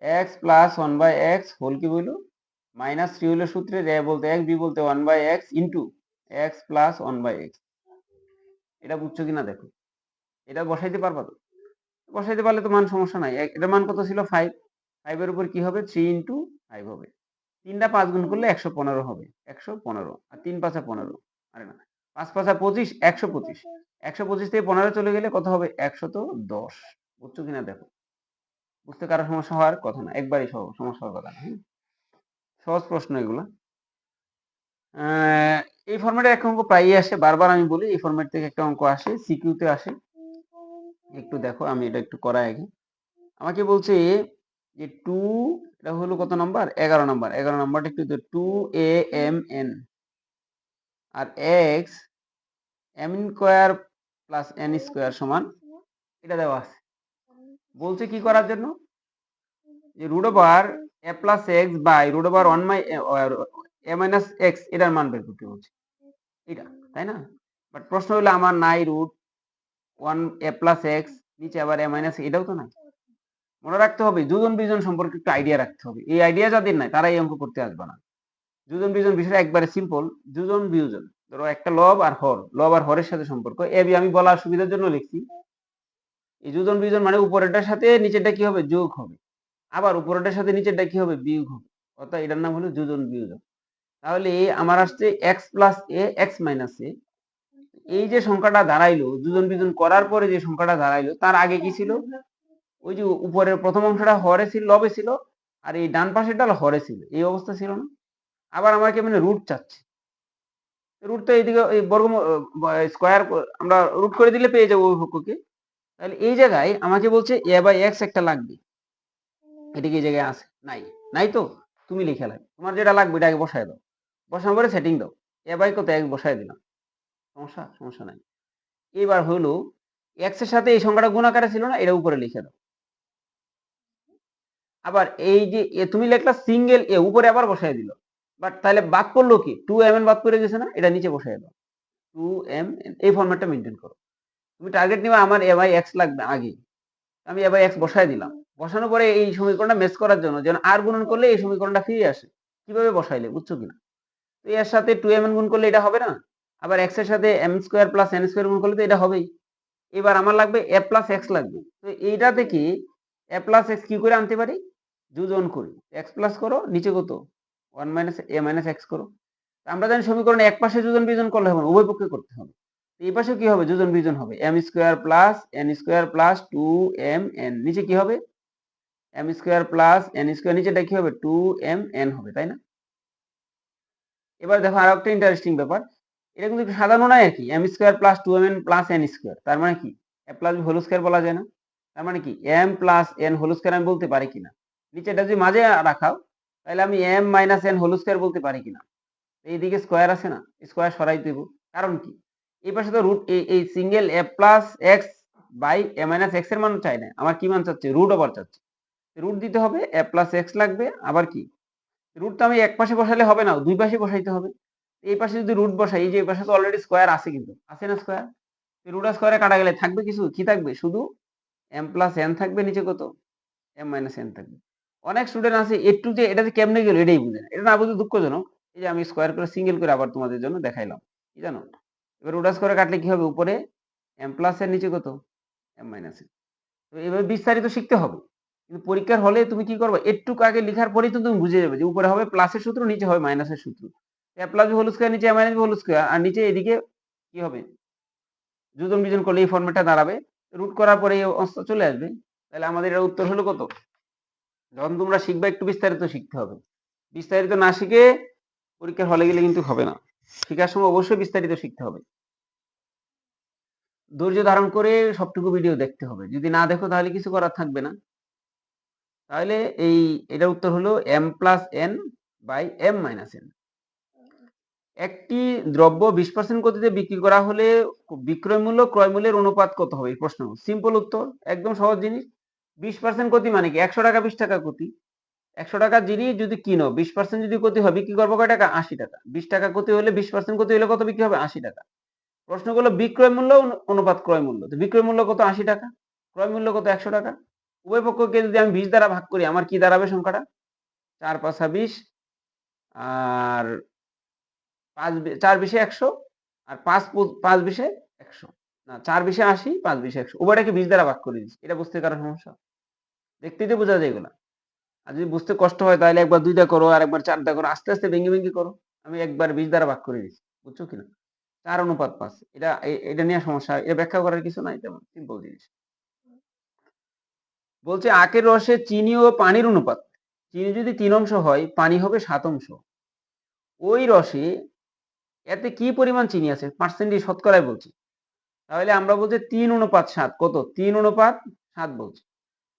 X plus one by x whole কি বললো মাইনাস 3 হলো সূত্রে, এ বলতে এক্স বি বলতে one by x into x plus one by x. এটা বুঝছো কিনা দেখো, এটা বসাইতে পারবা তো? বসাইতে পারলে তো মান সমস্যা নাই। এটার মান কত ছিল 5, 5 এর উপর কি হবে 3 ইন্টু 5 হবে, 3টা 5 গুণ করলে 115 হবে, 115 আর 3 5 15, আরে না 5 5 25, 125, 125 থেকে 15 চলে গেলে কত হবে 110। বুঝছো কিনা দেখো, বুঝতে কারো সমস্যা হওয়ার কথা না, একবারই সমস্যা হওয়ার কথা না। সহজ প্রশ্ন এগুলো। এই ফরম্যাটে একটা অঙ্ক প্রায়ই আসে, বারবার আমি বলি এই ফরম্যাট থেকে একটা অঙ্ক আসে, সিকিউতে আসে। একটু দেখো আমি এটা একটু করাই আগে। আমাকে বলছে যে 2, এটা হলো কত নাম্বার 11 নাম্বার, 11 নাম্বারটা একটু 2amn আর x m square plus n square সমান, এটা দেওয়া আছে। বলছে কি করার জন্য, যে root over a plus x by root over 1 by a minus x এটার মান বের করতে বলছে, এটা তাই না? বাট প্রশ্ন হলো আমার নাই রুট 1 a প্লাস x, নিচে আবার a মাইনাস, এটাও তো নাই। মনে রাখতে হবে যোজন বিজন সম্পর্কে একটু আইডিয়া রাখতে হবে, এই আইডিয়া যাদের নাই তারা এই অঙ্ক করতে আসবে না। যোজন বিজন বিষয়টা একবারে সিম্পল, যোজন বিয়োজন, ধরো একটা লব আর হর, লব আর হরের সাথে সম্পর্ক, এ বি আমি বলার সুবিধার জন্য লিখছি। এই যোজন বিয়োজন মানে উপরেরটার সাথে নিচেরটা কি হবে যোগ হবে, আবার উপরেরটার সাথে নিচেরটা কি হবে বিয়োগ হবে, অর্থাৎ এটার নাম হলো যোজন বিয়োজন। তাহলে আমার আসছে x প্লাস এ এক্স মাইনাস এ, এই যে সংখ্যাটা দাঁড়াইলো যোজন বিয়োজন করার পরে যে সংখ্যাটা দাঁড়াইলো তার আগে কি ছিল, ওই যে উপরের প্রথম অংশটা হরে ছিল, লবে ছিল, আর এই ডান পাশেরটা হরে ছিল, এই অবস্থা ছিল না। আবার আমাকে মানে রুট চাচ্ছে, রুট তো এইদিকে এই বর্গ স্কোয়ার আমরা রুট করে দিলে পেয়ে যাবো অভিভাজ্যকে। তাহলে এই জায়গায় আমাকে বলছে এ বাই এক্স একটা লাগবে, এটা কি এই জায়গায় আছে? নাই, নাই তো তুমি লিখে লাগবে, তোমার যেটা লাগবে এটা আগে বসায় দাও, বসানোর পরে সেটিং দাও, এ বাই কত এক্স বসায় দিলাম, সমস্যা নাই। এবার হলো এক্স এর সাথে এই সংখ্যাটা গুণ আকারে ছিল না, এটা উপরে লিখে দাও। আবার এই যে তুমি লেখলা সিঙ্গেল এ, উপরে আবার বসায় দিল, বাট তাহলে বাদ পড়লো কি 2mn বাদ পড়ে গেছে না, এটা নিচে বসায় দাও 2m, এই ফরম্যাটটা মেনটেন করো। তুমি টার্গেট নিবা আমার এ বাই এক্স লাগবে আগে, আমি এ বাই এক্স বসায় দিলাম, বসানোর পরে এই সমীকরণটা ম্যাচ করার জন্য যেন আর গুণন করলে এই সমীকরণটা ফিরে আসে, কিভাবে বসাইলে বুঝছো কিনা? তো এর সাথে 2mn গুণ করলে এটা হবে না, আবার এক্স এর সাথে m square plus n square গুণ করলে তো এটা হবেই। এবার আমার লাগবে a প্লাস এক্স লাগবে, তো এইটা থেকে a প্লাস এক্স কি করে আনতে পারি, যোজন করি, এক্স প্লাস করো নিচে কত 1 মাইনাস a মাইনাস এক্স করো। আমরা জানি সমীকরণে এক পাশে যোজন বিয়োজন করলে হবে না, উভয় পক্ষে করতে হবে। এই পাশে কি হবে যোজন বিয়োজন হবে, m square plus n square plus 2mn, নিচে কি হবে m square plus n square, নিচেটা কি হবে 2mn হবে, তাই না? এবার দেখো আর একটা ইন্টারেস্টিং ব্যাপার, এটা কিন্তু সাধারণ নয় আর কি, m square plus 2mn plus n square, তার মানে কি a plus b whole square বলা যায় না? তার মানে কি m plus n whole square আমি বলতে পারি কিনা, নিচেটা যদি মাঝে রাখাও তাহলে আমি m minus n whole square বলতে পারি কিনা? এইদিকে স্কয়ার আছে না, স্কয়ার সরাই দেব, কারণ কি এই পাশে তো রুট, এই single a plus x by a minus x এর মান চাই না, আমার কি মান চাচ্ছে রুট ওভার চাচ্ছে, রুট দিতে হবে এ প্লাস এক্স লাগবে, আবার কি রুট তো আমি এক পাশে বসালে হবে না, দুই পাশে বসাইতে হবে। এই পাশে যদি রুট বসাই, এই যে এই পাশে তো অলরেডি স্কয়ার আছে, কিন্তু আছে না স্কয়ার, রুট আর স্কয়ারে কাটা গেলে থাকবে কিছু, কি থাকবে শুধু এম প্লাস এন থাকবে, নিচে কত এম মাইনাস এন থাকবে। অনেক স্টুডেন্ট আছে একটু যে এটা যে কেমনে গেল এটাই বুঝে না। এটা না বুঝে দুঃখজনক। এই যে আমি স্কোয়ার করে সিঙ্গেল করে আবার তোমাদের জন্য দেখাইলাম। কি জানো? এবার ওটা স্কোয়ারে কাটলে কি হবে? উপরে এম প্লাস এর নিচে কত? M minus n. তো এভাবে বিস্তারিত শিখতে হবে। কিন্তু পরীক্ষার হলে তুমি কি করবে? একটুকু আগে লিখার পরেই তো তুমি বুঝে যাবে যে উপরে হবে প্লাসের সূত্র, নিচে হবে মাইনাসের সূত্র। এ প্লাস হোল স্কোয়ার, নিচে এ মাইনাস হোল স্কোয়ার, আর নিচে এদিকে কি হবে? যোজন বিজন করলে এই ফর্মেটটা দাঁড়াবে। রুট করার পরে এই অবস্থা চলে আসবে। তাহলে আমাদের এর উত্তর হলো কত? যখন তোমরা শিখবে একটু বিস্তারিত শিখতে হবে। বিস্তারিত না শিখে পরীক্ষার হলে গেলে কিন্তু হবে না। শিখার সময় অবশ্যই বিস্তারিত শিখতে হবে। ধৈর্য ধারণ করে সবটুকু ভিডিও দেখতে হবে। যদি না দেখো তাহলে কিছু করার থাকবে না। তাহলে এটার উত্তর হলো m plus n by m minus n। একটি দ্রব্য 20% গতিতে বিক্রি করা হলে বিক্রয় মূল্য ক্রয় মূল্যের অনুপাত কত হবে? এই প্রশ্ন। সিম্পল উত্তর, একদম সহজ জিনিস। 20% গতি মানে কি? 100 টাকা 20 টাকা গতি। 100 টাকার জিনিস যদি কিনো, 20% যদি গতি হয়, বিক্রি করবো কয় টাকা? 80 টাকা। 20 টাকা গতি হলে 20% গতি হলে কত বিক্রি হবে? 80 টাকা। প্রশ্ন করলো বিক্রয় মূল্য অনুপাত ক্রয় মূল্য। তো বিক্রয় মূল্য কত? 80 টাকা। ক্রয় মূল্য কত? 100 টাকা। উভয় পক্ষকে যদি আমি 20 দ্বারা ভাগ করি, আমার কি দাঁড়াবে সংখ্যাটা? 4 5 20, আর 4 20 100, আর 5 5 20 100। না, 4 20 80, 5 20 100। উভয়টাকে 20 দ্বারা ভাগ করে দিচ্ছি। এটা বুঝতে কারো সমস্যা? দেখতেই তো বোঝা যায় এগুলা। আর যদি বুঝতে কষ্ট হয় তাহলে একবার 2 দা করো, আর একবার 4 দা করো, আস্তে আস্তে ভেঙে ভেঙে করো। আমি একবার 20 দ্বারা ভাগ করে দিচ্ছি। বুঝছো কিনা? 4 অনুপাত 5। এটা নিয়ে সমস্যা, এটা ব্যাখ্যা করার কিছু নাই, তেমন সিম্পল জিনিস। বলছে আখের রসে চিনি ও পানির অনুপাত। চিনি যদি 3 অংশ হয়, পানি হবে 7 অংশ। ওই রসে এতে কি পরিমাণ চিনি আছে? পার্সেন্টেজ শতকরায় বলছি। তাহলে আমরা বলছি 3 অনুপাত 7। কত? 3 অনুপাত 7 বলছি।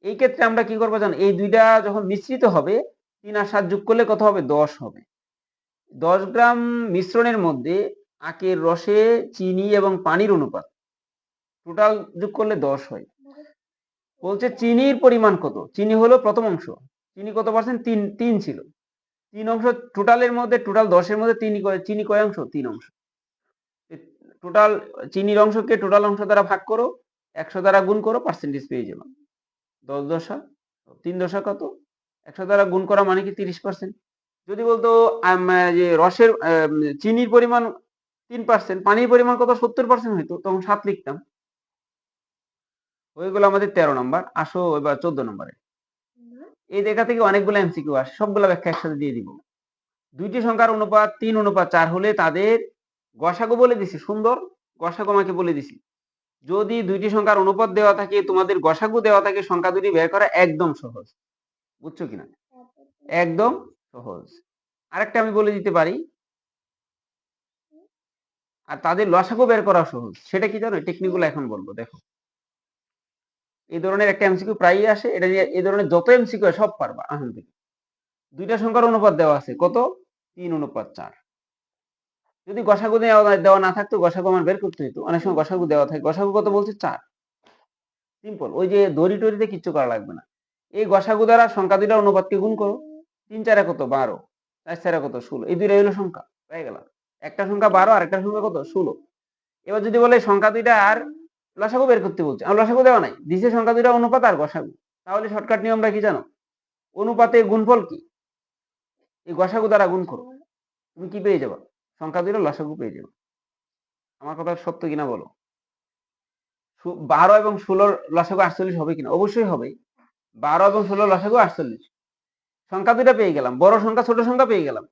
এই ক্ষেত্রে আমরা কি করবো জানো? এই দুইটা যখন মিশ্রিত হবে, 3 আর 7 যোগ করলে কত হবে? 10 হবে। 10 গ্রাম মিশ্রণের মধ্যে আখের রসে চিনি এবং পানির অনুপাত টোটাল যোগ করলে 10 হয়। বলছে চিনির পরিমাণ কত? চিনি হলো প্রথম অংশ। চিনি কত পার্সেন্ট? 3 ছিল। 3 অংশ টোটালের মধ্যে, টোটাল 10-এর মধ্যে চিনি কয় অংশ? 3 অংশ। টোটাল চিনির অংশকে টোটাল অংশ দ্বারা ভাগ করো, 100 দ্বারা গুণ করো, পার্সেন্টেজ পেয়ে যাবে। 10 দশা 3 দশা কত? 100 দ্বারা গুণ করা মানে কি 30%। যদি বলতো যে রসের চিনির পরিমাণ 3%, পানির পরিমাণ কত? 70% হইতো, তখন 7 লিখতাম। হয়ে গেল আমাদের 13 নাম্বার। আসো এবার 14 নম্বরে। এই জায়গা থেকে অনেকগুলো এমসিকিউ আসে, সবগুলো ব্যাখ্যা একসাথে দিয়ে দিব। দুইটি সংখ্যার অনুপাত 3 অনুপাত 4 হলে তাদের গসাগু বলে দিছি। সুন্দর, গসাগু আমাকে বলে দিছি। যদি দুইটি সংখ্যার অনুপাত দেওয়া থাকে, তোমাদের গসাগু দেওয়া থাকে, সংখ্যা দুটি বের করা একদম সহজ। বুঝছো কিনা? একদম সহজ। আরেকটা আমি বলে দিতে পারি, আর তাদের লসাগু বের করা সহজ। সেটা কি জানো? টেকনিকগুলো এখন বলবো, দেখো। এই ধরনের একটা এমসিকিউ প্রায়ই আসে। এটা নিয়ে এই ধরনের যত এমসিকিউ সব পারবা এখন থেকে। দুইটা সংখ্যার অনুপাত দেওয়া আছে, কত? 3 অনুপাত 4। যদি গসাগু দেওয়া না থাকতো, গসাগু আমার বের করতে হতো। অনেক সময় গসাগু দেওয়া থাকে। গসাগু কত বলছে? 4। সিম্পল, ওই যে দড়ি টড়িতে কিচ্ছু করা লাগবে না। এই গসাগু দ্বারা সংখ্যা দুইটার অনুপাতকে গুণ করো। 3 4 কত? 12, 4 4 কত? 16। এই দুইটাই হলো সংখ্যা, হয়ে গেল। একটা সংখ্যা 12, আর একটা সংখ্যা কত? 16। এবার যদি বলে সংখ্যা দুইটা আর লসাগু বের করতে বলছে, আর লসাগু দেওয়া নাই, দিছে সংখ্যা দুইটা অনুপাত আর গসাগু, তাহলে শর্টকাট নিয়মটা কি জানো? অনুপাতের গুণফল কি? এই গসাগু দ্বারা গুণ করো, তুমি কি পেয়ে যাবে? সংখ্যা দুইটা লসাগু পেয়ে যাবে। আমার কথা সত্য কিনা বলো? 12 এবং 16 লসাগু 48 হবে কিনা? অবশ্যই হবে। 12 এবং 16 লসাগু 48। সংখ্যা দুইটা পেয়ে গেলাম, বড় সংখ্যা ছোট সংখ্যা পেয়ে গেলাম।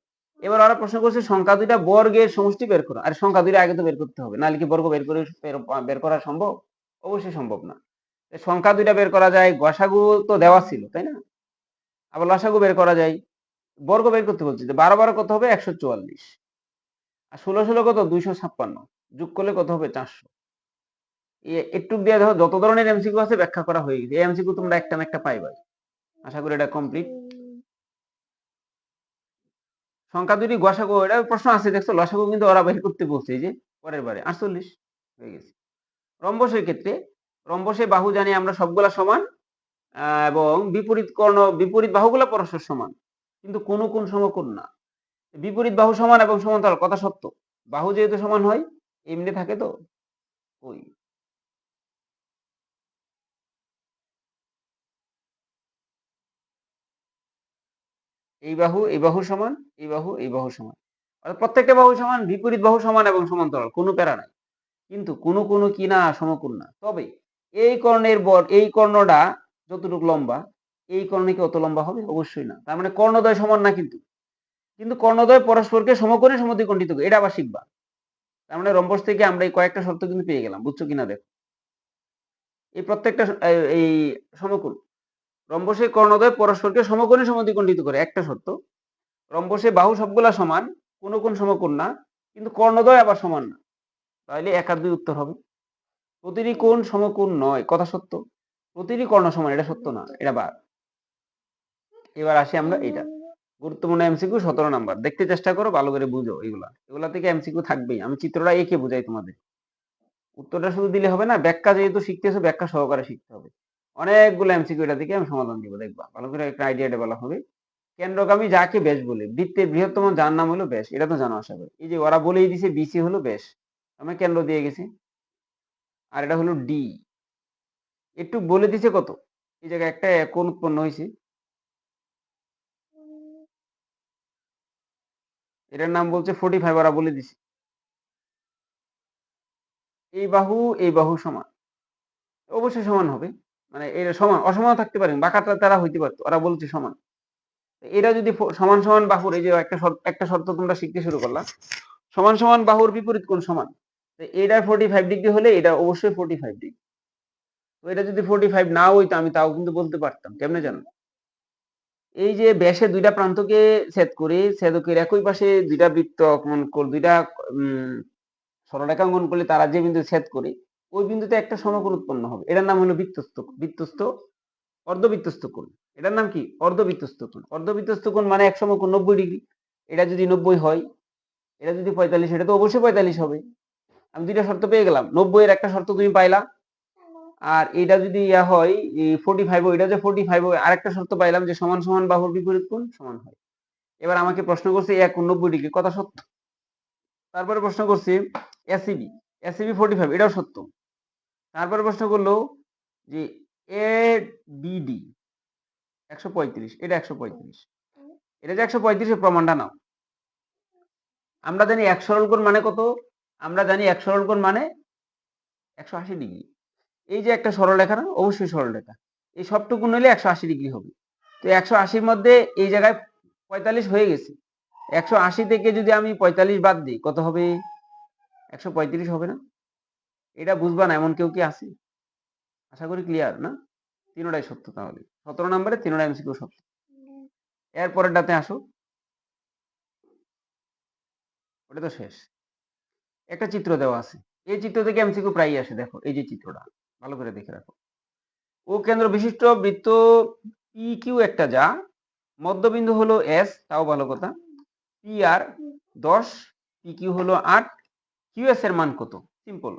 এবার ওরা প্রশ্ন করছে সংখ্যা দুইটা বর্গের সমষ্টি বের করো। আর সংখ্যা দুইটা আগে তো বের করতে হবে, নাহলে কি বর্গ বের করা সম্ভব? অবশ্যই সম্ভব না। সংখ্যা দুইটা বের করা যায়, গসাগু তো দেওয়া ছিল, তাই না? আবার লসাগু বের করা যায়। বর্গ বের করতে বলছি, 12 12 কত হবে? 144। আর 16 16 কত? 256। যোগ করলে কত হবে? 400। একটু দিয়ে দেখো, যত ধরনের এমসিকিউ আছে ব্যাখ্যা করা হয়ে গেছে। এই এমসিকিউ তোমরা একটা না একটা পাইবাই। আশা করি এটা কমপ্লিট। সংখ্যা দুটি গসাগু, এটা প্রশ্ন আছে দেখছো। লসাগু কিন্তু ওরা বের করতে বলছে, এই যে পরের বারে 48 হয়ে গেছে। রম্বসের ক্ষেত্রে, রম্বসে বাহু জানি আমরা সবগুলা সমান, এবং বিপরীত বাহুগুলা পরস্পর সমান, কিন্তু কোন সমকোণ না। বিপরীত বাহু সমান এবং সমান্তরাল, কথা সত্য। বাহু যেহেতু সমান হয়, এমনি থাকে তো। ওই এই বাহু সমান, এই বাহু সমান। অর্থাৎ প্রত্যেকটা বাহু সমান, বিপরীত বাহু সমান এবং সমান্তরাল, কোনো প্যারা নাই। কিন্তু কোনো কি না, সমকোণ না। তবে এই কর্ণটা যতটুকু লম্বা, এই কর্ণে কি অত লম্বা হবে? অবশ্যই না। তার মানে কর্ণদ্বয় সমান না কিন্তু। কিন্তু কর্ণদ্বয় পরস্পরকে সমকোণে সমদ্বিখণ্ডিত করে, এটা আবার শিখবা। তার মানে রম্বস থেকে আমরা এই কয়েকটা শর্ত কিন্তু পেয়ে গেলাম, বুঝছো কিনা দেখো। এই প্রত্যেকটা এই সমকোণ, রম্বসের কর্ণদ্বয় পরস্পরকে সমকোণে সমদ্বিখণ্ডিত করে, একটা শর্ত। রম্বসে বাহু সবগুলা সমান, কোনো কোণ সমকোণ না, কিন্তু কর্ণদ্বয় আবার সমান না। তাহলে 1 আর 2 উত্তর হবে। প্রতিটি কোণ সমকোণ নয়, কথা সত্য। প্রতিটি কর্ণ সমান, এটা সত্য না, এটা বাদ। এবার আসি আমরা এটা গুরুত্বপূর্ণ এমসিকিউ 17 নাম্বার। দেখতে চেষ্টা করো, ভালো করে বুঝো। এগুলা থেকে এমসিকিউ থাকবেই। আমি চিত্রটা এঁকে বুঝাই তোমাদের। উত্তরটা শুধু দিলে হবে না, ব্যাখ্যা যেহেতু শিখতেছো, ব্যাখ্যা সহকারে শিখতে হবে। অনেকগুলো এমসিকিউ এটা থেকে আমি সমাধান দিব, দেখবা ভালো করে একটা আইডিয়া ডেভেলপ হবে। কেন্দ্রগামী যাকে ব্যাস বলে, বৃত্তের বৃহত্তম যার নাম হলো ব্যাস, এটা তো জানো আশা করি। এই যে ওরা বলেই দিছে বিসি হলো ব্যাস, আমি কেন্দ্র দিয়ে গেছি। আর এটা হলো ডি, একটু বলে দিছে কত, এই জায়গায় একটা কোণ উৎপন্ন হয়েছে, এটার নাম বলছে 45, ওরা বলে দিছে। এই বাহু সমান, অবশ্যই সমান হবে। মানে এর সমান, অসমান থাকতে পারে, বাঁকাটা তারা হইতে পারতো, ওরা বলছে সমান। এরা যদি সমান সমান বাহুর, এই যে একটা শর্ত তোমরা শিখতে শুরু করলা, সমান সমান বাহুর বিপরীত কোণ সমান। এটার 45 ডিগ্রি হলে এটা অবশ্যই 45 ডিগ্রি। তো এটা যদি 45 না হইতো, আমি তাও কিন্তু বলতে পারতাম। কেমনে জানো? এই যে ব্যাসের দুইটা প্রান্তকে ছেদ করে, ছেদকের একই পাশে দুইটা বৃত্ত অঙ্কন করে, দুইটা সরলরেখা অঙ্কন করলে তারা যে বিন্দু ছেদ করে, ওই বিন্দুতে একটা সমকোণ উৎপন্ন হবে। এটার নাম হলো অর্ধবৃত্তস্থ কোণ। এটার নাম কি? অর্ধবৃত্তস্থ কোণ। অর্ধবৃত্তস্থ কোণ মানে এক সমকোণ 90 ডিগ্রি। এটা যদি 90 হয়, এটা যদি 45, এটা তো অবশ্যই 45 হবে। আমি দুইটা শর্ত পেয়ে গেলাম, 90 এর একটা শর্ত তুমি পাইলা, আর এটা যদি ইয়া হয় 45, এটা যে 45 হয়, আরেকটা শর্ত পাইলাম যে সমান সমান বাহুর বিপরীত কোণ সমান হয়। এবার আমাকে প্রশ্ন করছে এক 90 ডিগ্রি, কথা সত্য। তারপরে প্রশ্ন করছি এসিবি, 45, এটাও সত্য। তারপরে প্রশ্ন করলো যে এ বিডি 135, এটা 135, এটা যে 135 এর প্রমাণটা নাও। আমরা জানি এক সরল কোণ মানে কত, আমরা জানি এক সরল কোণ মানে 180 ডিগ্রি। এই যে একটা সরলরেখা না, অবশ্যই সরলরেখা, এই সবটুকু নিলে 180 ডিগ্রি হবে। তো 180-র মধ্যে এই জায়গায় 45 হয়ে গেছে, 180 থেকে যদি আমি 45 বাদ দিই, কত হবে? 135 হবে না? এটা বুঝবা না এমন কেউ কি আছে? আশা করি ক্লিয়ার না? তিনটাই সত্য। তাহলে 17 নম্বরে তিনটা এমসিকিউ সত্য। এরপরের ডাতে আসো, ওটা তো শেষ। একটা চিত্র দেওয়া আছে, এই চিত্র থেকে এমসিকিউ প্রায়ই আসে। দেখো এই যে চিত্রটা, ভালো করে দেখে রাখো। ও কেন্দ্র বিশিষ্ট বৃত্ত পি কিউ একটা, যা মধ্যবিন্দু হলো এস, তাও ভালো কথা, পি আর 10, পি কিউ হলো 8, কিউ এস এর মান কত? সিম্পল।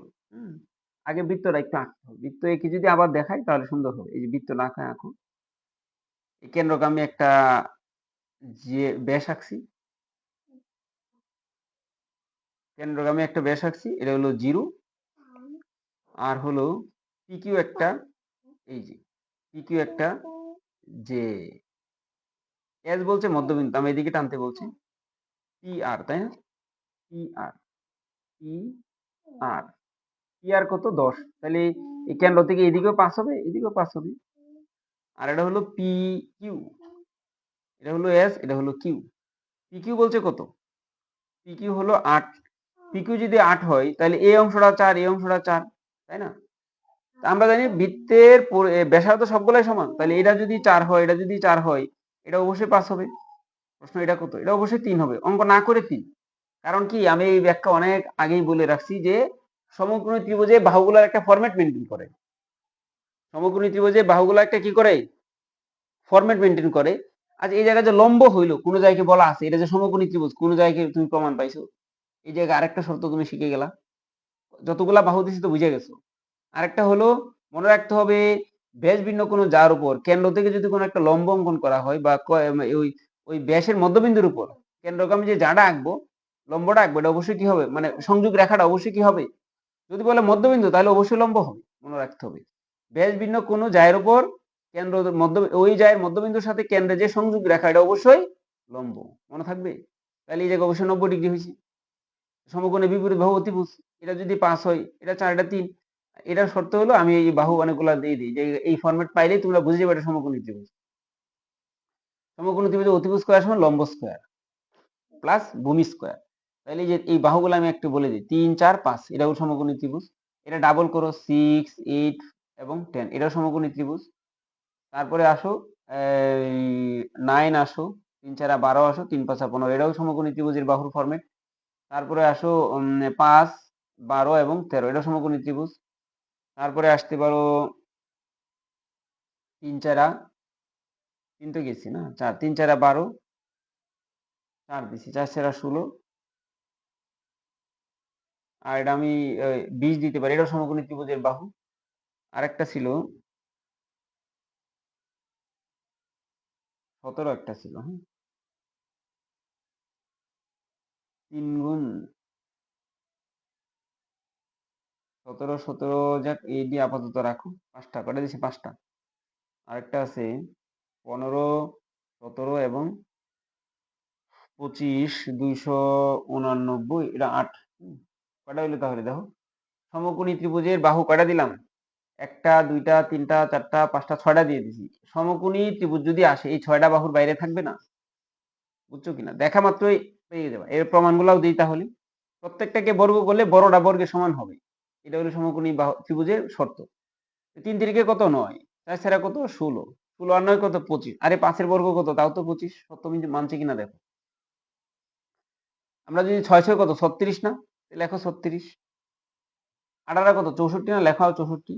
আগে বৃত্তটা একটু আঁকতে হবে। বৃত্ত এঁকে যদি আবার দেখাই তাহলে সুন্দর হবে। এই যে বৃত্তটা আঁকো, এই কেন্দ্রগামী একটা যে ব্যাস আঁকছি, কেন্দ্রগামী একটা ব্যাস আঁকছি, এটা হলো 0, আর হলো পিকিউ একটা, এই যে পিকিউ একটা, যে এস বলছে মধ্যবিন্দু, আমি এদিকে টানতে বলছি, পি আর, তাই না? P R, P R, P R কত? 10। তাহলে এই কেন্দ্র থেকে এদিকেও 5 হবে, এদিকেও 5 হবে। আর এটা হলো পি কিউ, এটা হলো এস, এটা হলো কিউ। পি কিউ বলছে কত? পি কিউ হলো 8। পি কিউ যদি 8 হয়, তাহলে এই অংশটা 4, এই অংশটা 4, তাই না? আমরা জানি বৃত্তের ব্যাসার্ধ সবগুলাই সমান, তাহলে এটা যদি 4 হয়, এটা যদি 4 হয়, এটা অবশ্যই 5 হবে। প্রশ্ন এটা কত? এটা অবশ্যই 3 হবে। অঙ্ক না করে 3। কারণ কি, আমি এই ব্যাখ্যা অনেক আগেই বলে রাখছি যে সমকোণী ত্রিভুজে বাহুগুলোর একটা ফরম্যাট মেনটেন করে। সমকোণী ত্রিভুজে বাহুগুলো একটা কি করে? ফরম্যাট মেনটেন করে। আজ এই জায়গায় যে লম্ব হইলো, কোন জায়গায় বলা আছে এটা যে সমকোণী ত্রিভুজ, কোন জায়গায় তুমি প্রমাণ পাইছো? এই জায়গায় আরেকটা শর্ত তুমি শিখে গেলা, যতগুলা বাহু দিছি তো বুঝে গেছো। আরেকটা হলো মনে রাখতে হবে, ব্যাস ভিন্ন কোনো যার উপর কেন্দ্র থেকে যদি কোনো একটা লম্ব অঙ্কন করা হয়, বা ওই ওই ব্যাসের মধ্যবিন্দুর উপর কেন্দ্রগামী যে জাটা আঁকবো, লম্বটা আঁকবো, এটা অবশ্যই কি হবে? মানে সংযোগ রেখাটা অবশ্যই কি হবে? যদি বলে মধ্যবিন্দু, তাহলে অবশ্যই লম্ব হবে। মনে রাখতে হবে, ব্যাস ভিন্ন কোনো জায়ের উপর কেন্দ্র ওই জায়ের মধ্যবিন্দুর সাথে কেন্দ্রে যে সংযোগ রেখা, এটা অবশ্যই লম্ব, মনে থাকবে? তাহলে এই জায়গায় অবশ্যই 90 ডিগ্রি হয়েছে। সমকোণে বিপরীত বাহু অতিভুজ, এটা যদি 5 হয়, এটা 4, এটা 3। এটার শর্ত হলো আমি এই বাহু অনেকগুলা দিয়ে দিই, যে এই ফরম্যাট পাইলেই তোমরা বুঝে যাবে এটা সমকোণী ত্রিভুজ। সমকোণী ত্রিভুজে অতিভুজ স্কয়ার সমান লম্ব স্কয়ার প্লাস ভূমি স্কয়ার। তাহলে এই যে এই বাহুগুলো আমি একটু বলে দিই, 3, 4, 5 এটাও সমকোণী ত্রিভুজ। এটা ডাবল করো 6, 8 এবং 10, এটাও সমকোণী ত্রিভুজ। তারপরে আসো 9 আসো, 3, 4, 12 আসো, 3, 5, 15, এটাও সমকোণী ত্রিভুজের বাহুর ফরম্যাট। তারপরে আসো 5, 12 এবং 13, এটা সমকোণী ত্রিভুজ। তারপরে আসতে পারো 3, 4, 3 তো গেছি না, 4, 3, 4, 12, 4 দিছি, 4, 4, 16, আর এটা আমি 20 দিতে পারি, এটাও সমকোণী ত্রিভুজের বাহু। আরেকটা ছিল 17, একটা ছিল, হ্যাঁ, 3 গুণ 17, 17 যাক, এই দিয়ে আপাতত রাখো। 5টা কটা দিছি, 5টা। আরেকটা আছে 15, 17 এবং 25, 289, এটা 8। কটা হইলো তাহলে দেখো? সমকোণী ত্রিভুজের বাহু কয়টা দিলাম? 1টা, 2টা, 3টা, 4টা, 5টা, 6টা দিয়ে দিছি। সমকোণী ত্রিভুজ যদি আসে, এই 6টা বাহুর বাইরে থাকবে না? বুঝছো কিনা? দেখা মাত্রই পেয়ে যাবে। এর প্রমাণগুলাও দিই তাহলে। প্রত্যেকটাকে বর্গ করলে বড়টা বর্গের সমান হবে। এটা হলো সমকোণী ত্রিভুজের শর্ত। 3 তিরিকে কত? 9, 4 ছাড়া কত? 16, 16 আর 9 কত? 25। আরে 5 বর্গ কত? তাও তো 25। সত্য মানছে কিনা দেখো। আমরা যদি 6, 6 কত? 36 না? লেখো 36। 18 কত? 64 না? লেখাও 64।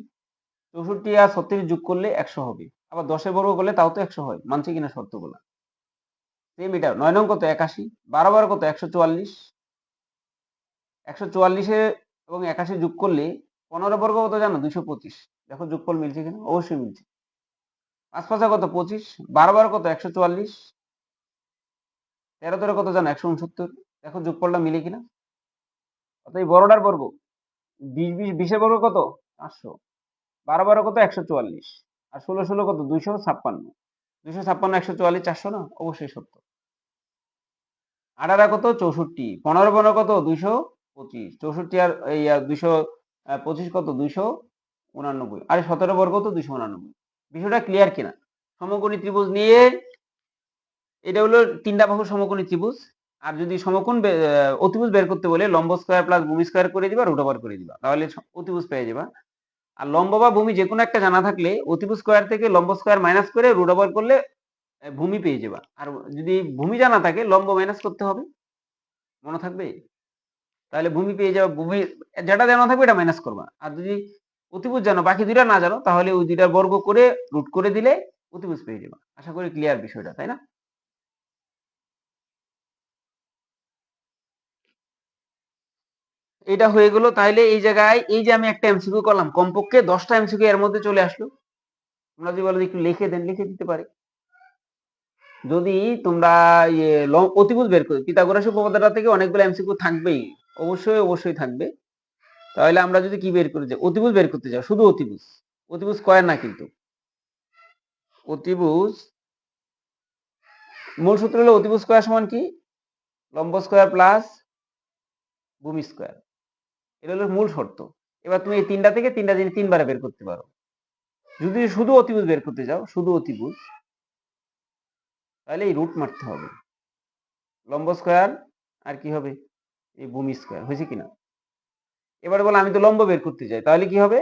64 আর 36 যোগ করলে 100 হবে। আবার 10 বর্গ করলে তাও তো 100 হয়। মানছে কিনা শর্তগুলা? সেম এটা। 9 নং কত? 81। 12 12 কত? 144। 144 এবং 81 যোগ করলে 15 বর্গ কত জানো? 225। দেখো যোগফল মিলছে কিনা? অবশ্যই মিলছে। 5 5 কত? 25। 12 12 কত? 144। 13 13 কত জানো? 169। দেখো যোগফলটা মিলে কিনা? অতএব বড়টার বর্গ 20 20, 20 এর বর্গ কত? 500। 12 12 কত? 144। আর 16 16 কত? 256। 256, 144, 400 না? অবশ্যই সত্য। 18 কত? 64। 15 15 কত? 225। 64 আর এই 225 কত? 289। আরে 17 বর্গ কত? 289। বিষয়টা ক্লিয়ার কিনা? সমকোণী ত্রিভুজ নিয়ে এটা হলো 3টা বাহুর সমকোণী ত্রিভুজ। আর যদি সমকোণ অতিভুজ বের করতে বলে লম্ব স্কয়ার প্লাস ভূমি স্কয়ার করে দিবা, রুট ওভার করে দিবা, তাহলে অতিভুজ পেয়ে যাবা। আর লম্ব বা ভূমি যে কোনো একটা জানা থাকলে অতিভুজ স্কয়ার থেকে লম্ব স্কয়ার মাইনাস করে রুট ওভার করলে ভূমি পেয়ে যাবা। আর যদি ভূমি জানা থাকে লম্ব মাইনাস করতে হবে, মনে থাকবে? তাহলে ভূমি পেয়ে যাবে। ভূমি যেটা জানা থাকবে এটা মাইনাস করবা। আর যদি অতিভুজ জানো, বাকি দুইটা না জানো, তাহলে ওই দুইটার বর্গ করে রুট করে দিলে অতিভুজ পেয়ে যাবা। আশা করি ক্লিয়ার বিষয়টা, তাই না? এটা হয়ে গেল। তাহলে এই জায়গায় এই যে আমি একটা এমসিকিউ করলাম, কমপক্ষে 10টা এমসিকিউ এর মধ্যে চলে আসলো। তোমরা যদি বলো একটু লিখে দেন, লিখে দিতে পারে। যদি তোমরা অতিভুজ বের করো, পিথাগোরাস উপপাদ্যটা থেকে অনেকগুলো এমসিকিউ থাকবেই, অবশ্যই অবশ্যই থাকবে। তাহলে আমরা যদি কি বের করতে যাই, অতিভুজ বের করতে যাও, শুধু অতিভুজ, অতিভুজ স্কয়ার না কিন্তু। অতিভুজ মূল সূত্র হলো অতিভুজ স্কয়ার সমান কি? লম্ব স্কয়ার প্লাস ভূমি স্কয়ার। এটা হলো মূল শর্ত। এবার তুমি এই 3টা থেকে 3টা জিনিস 3বারে বের করতে পারো। যদি শুধু অতিভুজ বের করতে যাও, শুধু অতিভুজ, তাহলে এই রুট মারতে হবে। লম্ব স্কয়ার আর কি হবে? এই ভূমি স্কয়ার। হয়েছে কিনা? এবারে বলো আমি তো লম্ব বের করতে চাই, তাহলে কি হবে?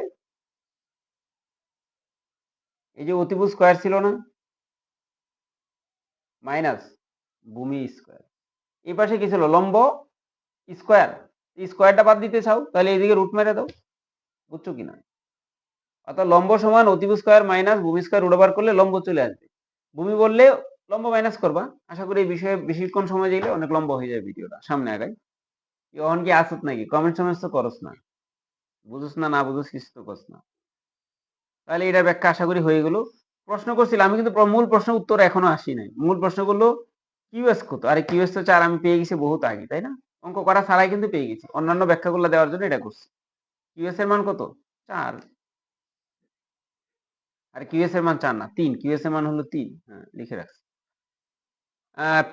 এই যে অতিভুজ স্কয়ার ছিল না, মাইনাস ভূমি স্কয়ার। এই পাশে কি ছিল? লম্ব স্কয়ার। স্কয়ারটা বাদ দিতে চাও, তাহলে এইদিকে রুট মেরে দাও। বুঝছো কিনা? অর্থাৎ লম্ব সমান অতিভুজ স্কয়ার মাইনাস ভূমি স্কয়ার রুট ওভার করলে লম্ব চলে আসবে। ভূমি বললে লম্ব মাইনাস করবা। আশা করি এই বিষয়ে বেশিক্ষণ সময় দিলে অনেক লম্ব হয়ে যায় ভিডিওটা, সামনে আগাই। এখন কি আসত নাকি? কমেন্ট সমেন্ট তো করস না, বুঝোস না, না বুঝোস কিছু তো করস না। তাহলে এটা ব্যাখ্যা আশা করি হয়ে গেল। প্রশ্ন করছিলাম আমি, কিন্তু মূল প্রশ্ন উত্তর এখনো আসি নাই। মূল প্রশ্ন করলো কিউএস কত? আরে কিউএস তো 4 আমি পেয়ে গেছি বহুত আগে, তাই না? অঙ্ক করা ছাড়াই কিন্তু পেয়ে গেছি, অন্যান্য ব্যাখ্যাগুলো দেওয়ার জন্য এটা করছি। কিউএস এর মান কত? 4। আর কিউএস এর মান 4 না 3, কিউএস এর মান হলো 3। হ্যাঁ, লিখে রাখছি।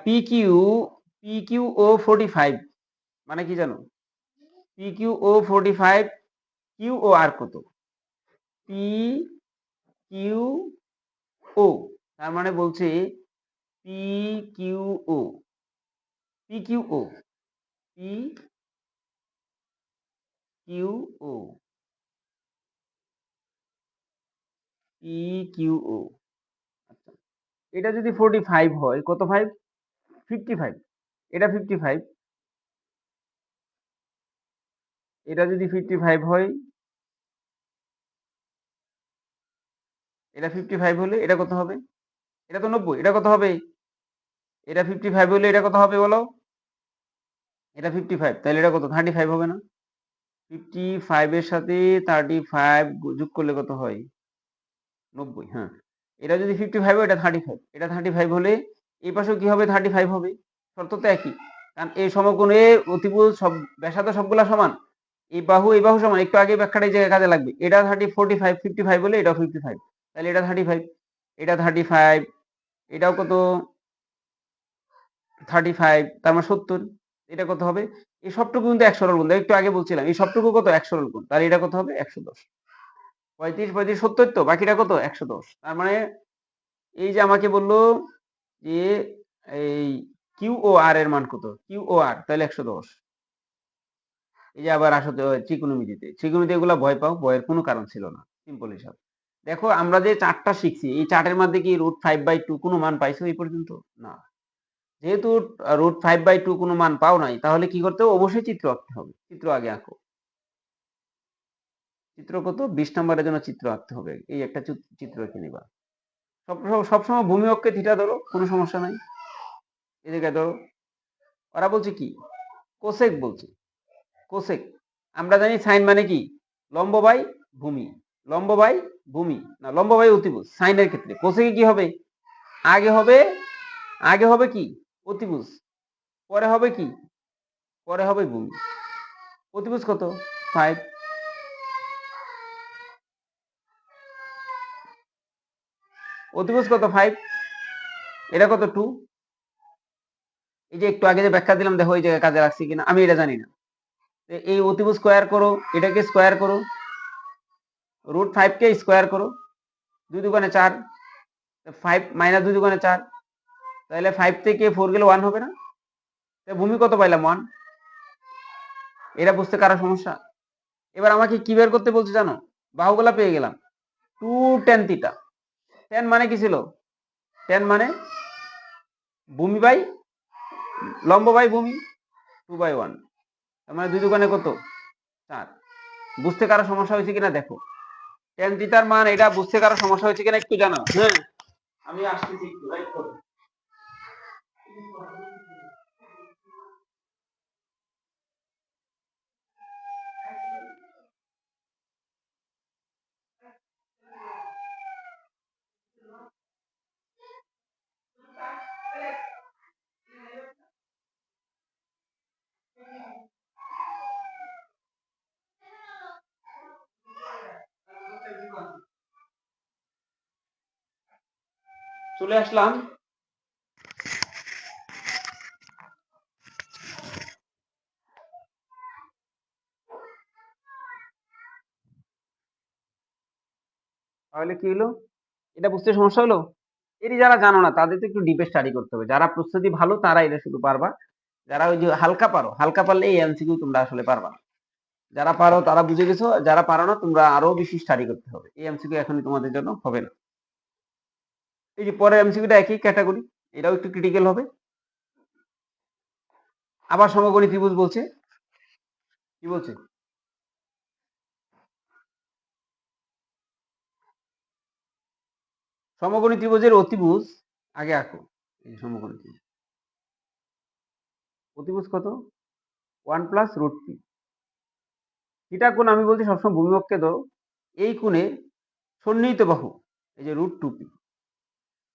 পিকিউ পিকিউ ও 45 মানে কি জানো? পিকিউ ও 45 কিউ ও আর কত? পি কিউ ও, তার মানে বলছে পি কিউ ও, পি কিউ ও, পি কিউ ও, পি কিউ ও। আচ্ছা, এটা যদি 45 হয়, কত 5? 55। এটা 55, এটা যদি 55 হয়, এটা 55 হলে এটা কত হবে? এটা তো 90, এটা কত হবে? এটা 55 হলে এটা কত হবে বলো? এটা 55, তাহলে এটা কত? 35 হবে না? 55 এর সাথে 35 যোগ করলে কত হয়? 90, হ্যাঁ। এটা যদি 55 হয়, এটা 35, এটা 35 হলে এই পাশেও কি হবে? 35 হবে। শর্ত তো একই, কারণ এই সমকোণে অতিভুজ সব ব্যাসার্ধ সবগুলা সমান, এই বাহু সমান। একটু আগে ব্যাখ্যাটা এই জায়গায় কাজে লাগবে। এটা 45 55 হলে এটাও 55, তাহলে এটা 35, এটা 35, এটাও কত? 35, তার মানে 70। এটা কত হবে? এই সবটুকু কিন্তু এক সরল কোণ। একটু আগে বলছিলাম এই সবটুকু কত? এক সরল কোণ। তাহলে এটা কত হবে? 110। 35 35 70 তো, বাকিটা কত? 110। তার মানে এই যে আমাকে বললো যে এই কিউ ও আর এর মান কত? কিউ ও আর, তাহলে 110। এই যে আবার আসো ত্রিকোণমিতিতে, ত্রিকোণমিতি এগুলা ভয় পাও, ভয়ের কোনো কারণ ছিল না, সিম্পল হিসাব। দেখো আমরা যে চার্টটা শিখছি, এই চার্টের মধ্যে কি √5/2 কোনো মান পাইছো এই পর্যন্ত? না। যেহেতু √5/2 কোনো মান পাও নাই, তাহলে কি করতে হবে? অবশ্যই চিত্র আঁকতে হবে। চিত্র আগে আঁকো। চিত্র কত? 20 নম্বরের জন্য চিত্র আঁকতে হবে। এই একটা চিত্র এঁকে নিবা। সবসময় ভূমি অক্ষে থিটা ধরো, কোনো সমস্যা নাই। এদিকে ধরো, ওরা বলছে কি? কোসেক বলছে। কোসেক, আমরা জানি সাইন মানে কি? লম্ব বাই ভূমি, লম্ব বাই ভূমি, না লম্ব বাই অতিভুজ। সাইনের ক্ষেত্রে কোসেকে কি হবে? আগে হবে, আগে হবে কি? অতিভুজ, পরে হবে কি? পরে হবে ভূমি। অতিভুজ কত? 5। অতিভুজ কত? 5। এটা কত? 2। এই যে একটু আগে যে ব্যাখ্যা দিলাম, দেখো এই জায়গায় কাজে রাখছি কিনা, আমি এটা জানি না। এই অতিভুজ স্কোয়ার করো, এটাকে স্কোয়ার করো, √5 কে স্কোয়ার করো, 2 দুগুণে 4, 5 মাইনাস 2 দুগুণে 4, তাহলে 5 থেকে 4 গেলে 1 হবে না? ভূমি কত পাইলাম? 1। এটা বুঝতে কারো সমস্যা? এবার আমাকে কি বের করতে বলছে জানো? বাহুগুলা পেয়ে গেলাম। 2 tan থিটা। tan মানে কি ছিল? tan মানে ভূমি বাই লম্ব বাই ভূমি, 2/1। তার মানে 2 দুগুণে কত? 4। বুঝতে কারো সমস্যা হয়েছে কিনা দেখো। tan থিটার মান এটা বুঝতে কারো সমস্যা হয়েছে কিনা একটু জানাও। হ্যাঁ, আমি আসতেছি একটু, রাইট করো। চলে আসলাম। তাহলে কি হলো? এটা বুঝতে সমস্যা হলো? এটি যারা জানো না তাদের তো একটু ডিপে স্টাডি করতে হবে। যারা প্রস্তুতি ভালো তারা এটা শুধু পারবা। যারা ওই যে হালকা পারো, হালকা পারলে এই এমসিকিউ তোমরা আসলে পারবা না। যারা পারো তারা বুঝে গেছো, যারা পারো না তোমরা আরো বেশি স্টাডি করতে হবে। এই এমসিকিউ এখনই তোমাদের জন্য হবে না। এই যে পরের এমসিকিউটা একই ক্যাটাগরি, এটাও একটু ক্রিটিক্যাল হবে। আবার সমকোণী ত্রিভুজ বলছে। কি বলছে? সমকোণী ত্রিভুজের অতিভুজ আগে আঁকো। এই সমকোণী ত্রিভুজ অতিভুজ কত? 1 প্লাস √p। থিটা কোণ আমি বলছি সবসময় ভূমি অক্ষে ধরো। এই কোণে সন্নিহিত বাহু, এই যে √2p।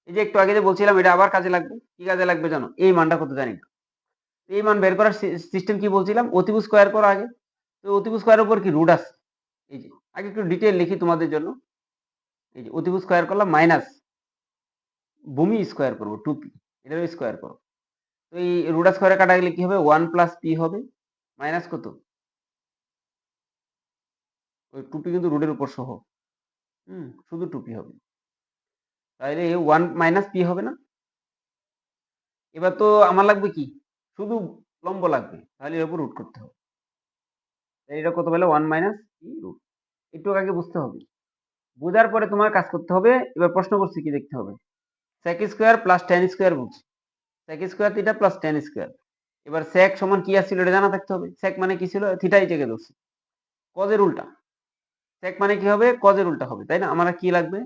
এই যে একটু আগে যে বলছিলাম, এটা আবার কাজে লাগবে। কি কাজে লাগবে জানো? এই মানটা কত জানি না। এই মান বের করার সিস্টেম কি বলছিলাম? অতিভুজ স্কোয়ার করো আগে। তো অতিভুজ স্কোয়ারের উপর কি রুট আছে? এই যে আগে একটু ডিটেল লিখি তোমাদের জন্য। এই যে অতিভুজ স্কোয়ার করলাম মাইনাস ভূমি স্কোয়ার করবো 2p। এটারও স্কোয়ার করো। তো এই রুট স্কোয়ারে কাটা গেলে কি হবে? 1 প্লাস পি হবে মাইনাস কত? ওই টুপি কিন্তু রুটের উপর সহ। শুধু টুপি হবে। তাহলে 1 মাইনাস পি হবে না? এবার তো আমার লাগবে কি? শুধু লম্ব লাগবে। তাহলে এর উপর রুট করতে হবে। এটা কত পেলে? 1 মাইনাস পি রুট। একটু আগে বুঝতে হবে। বোঝার পরে তোমার কাজ করতে হবে। এবার প্রশ্ন করছি কি দেখতে হবে। sec square plus tan square বুঝছি। sec square theta plus tan square. এবার sec সমান কি আসছিল এটা জানা থাকতে হবে। sec মানে কি ছিল? থিটাই থেকে ধরছি। কজের উল্টা। sec মানে কি হবে? কজের উল্টা হবে, তাই না? আমার কি লাগবে?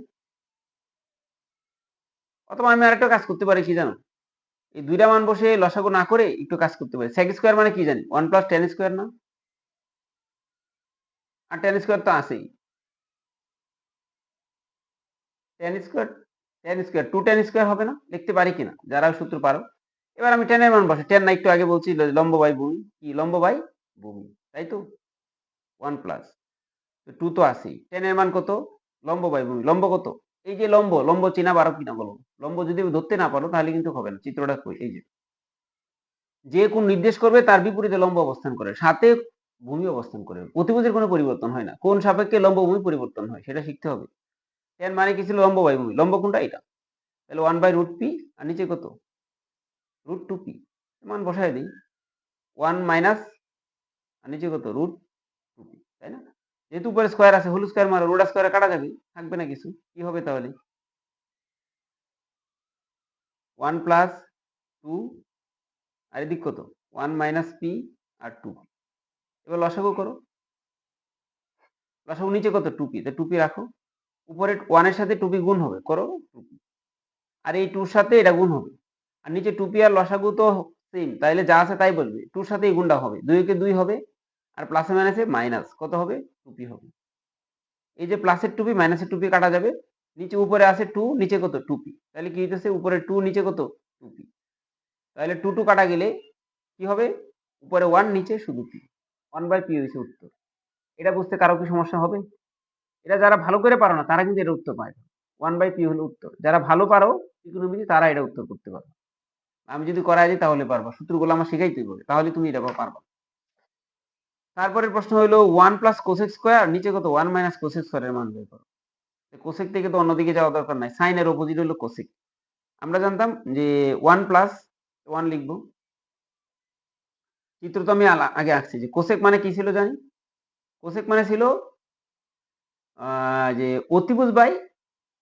অথবা আমি আরেকটা কাজ করতে পারি কি জানো? এই দুইটা মান বসে লসাগু না করে একটু কাজ করতে পারি। sec স্কোয়ার মানে কি জানি? 1 প্লাস tan স্কোয়ার না? আর tan স্কোয়ার তো আছেই। tan স্কোয়ার 2 tan স্কোয়ার হবে না? লিখতে পারি কিনা? যারা সূত্র পারো। এবার আমি tan এর মান বসে tan না একটু আগে বলছি লম্ব বাই ভূমি। কি লম্ব বাই ভূমি, তাই তো? 1 প্লাস 2 তো আছেই। tan এর মান কত? লম্ব বাই ভূমি। লম্ব কত? এই যে লম্ব, লম্ব চেনা পারো কিনা বলো? লম্ব যদি ধরতে না পারো তাহলে কিন্তু হবে না। চিত্রটা কই? এই যে কোণ নির্দেশ করবে তার বিপরীতে লম্ব অবস্থান করে, সাথে ভূমি অবস্থান করে। অতিভুজের কোনো পরিবর্তন হয় না। কোণ সাপেক্ষে লম্ব ভূমি পরিবর্তন হয়, সেটা শিখতে হবে। tan মানে কি ছিল? লম্ব বাই ভূমি। লম্ব কোনটা? এটা। তাহলে 1 বাই রুট পি আর নিচে কত? Root 2 p. মান বসায় দিই। 1 মাইনাস আর নিচে কত? রুট 2 পি, তাই না? যেহেতু উপরে স্কোয়ার আছে, হোল স্কোয়ার মারো, রুট স্কোয়ারে কাটা যাবে, থাকবে না কিছু। কি হবে তাহলে? 1 প্লাস 2 আর এদিক কত? 1 মাইনাস পি আর 2। এবার লসাগু করো। লসাগু নিচে কত? 2 পি। তো 2 পি রাখো। উপরে 1 এর সাথে 2 পি গুণ হবে, করো 2 পি। আর এই 2 এর সাথে এটা গুণ হবে। আর নিচে 2 পি আর লসাগু তো সেম, তাইলে যা আছে তাই বলবে। 2 এর সাথে এই গুণটা হবে, 2 কে 2 হবে। আর প্লাসে মাইনাসে মাইনাস কত হবে? 2 পি হবে। এই যে প্লাসের 2 পি মাইনাসের 2 পি কাটা যাবে। নিচে উপরে আছে 2, নিচে কত? 2 পি। তাহলে কি হইতেছে? উপরে 2, নিচে কত? 2 পি। তাহলে 2 কাটা গেলে কি হবে? উপরে 1, নিচে শুধু পি। 1 বাই পি হইছে উত্তর। এটা বুঝতে কারো কি সমস্যা হবে? এটা যারা ভালো করে পারো না তারা কিন্তু এটা উত্তর পায় না। 1 বাই পি হলো উত্তর। যারা ভালো পারো ত্রিকোণমিতি তারা এটা উত্তর করতে পারো। আমি যদি করাই দিই তাহলে পারবা। সূত্রগুলো আমার শিখাইতেই হবে, তাহলে তুমি এটা পারবা। তারপরের প্রশ্ন হলো 1 প্লাস কোসেক স্কোয়ার, নিচে কত? 1 মাইনাস কোসেক স্কোয়ারের মান বের করো। কোসেক থেকে তো অন্যদিকে যাওয়া দরকার নাই। সাইনের অপোজিট হলো কোসেক। আমরা জানতাম যে 1 প্লাস 1 লিখবো। চিত্র তো আমি আগে আঁকছি যে কোসেক মানে কি ছিল জানি? কোসেক মানে ছিল যে অতিভুজ বাই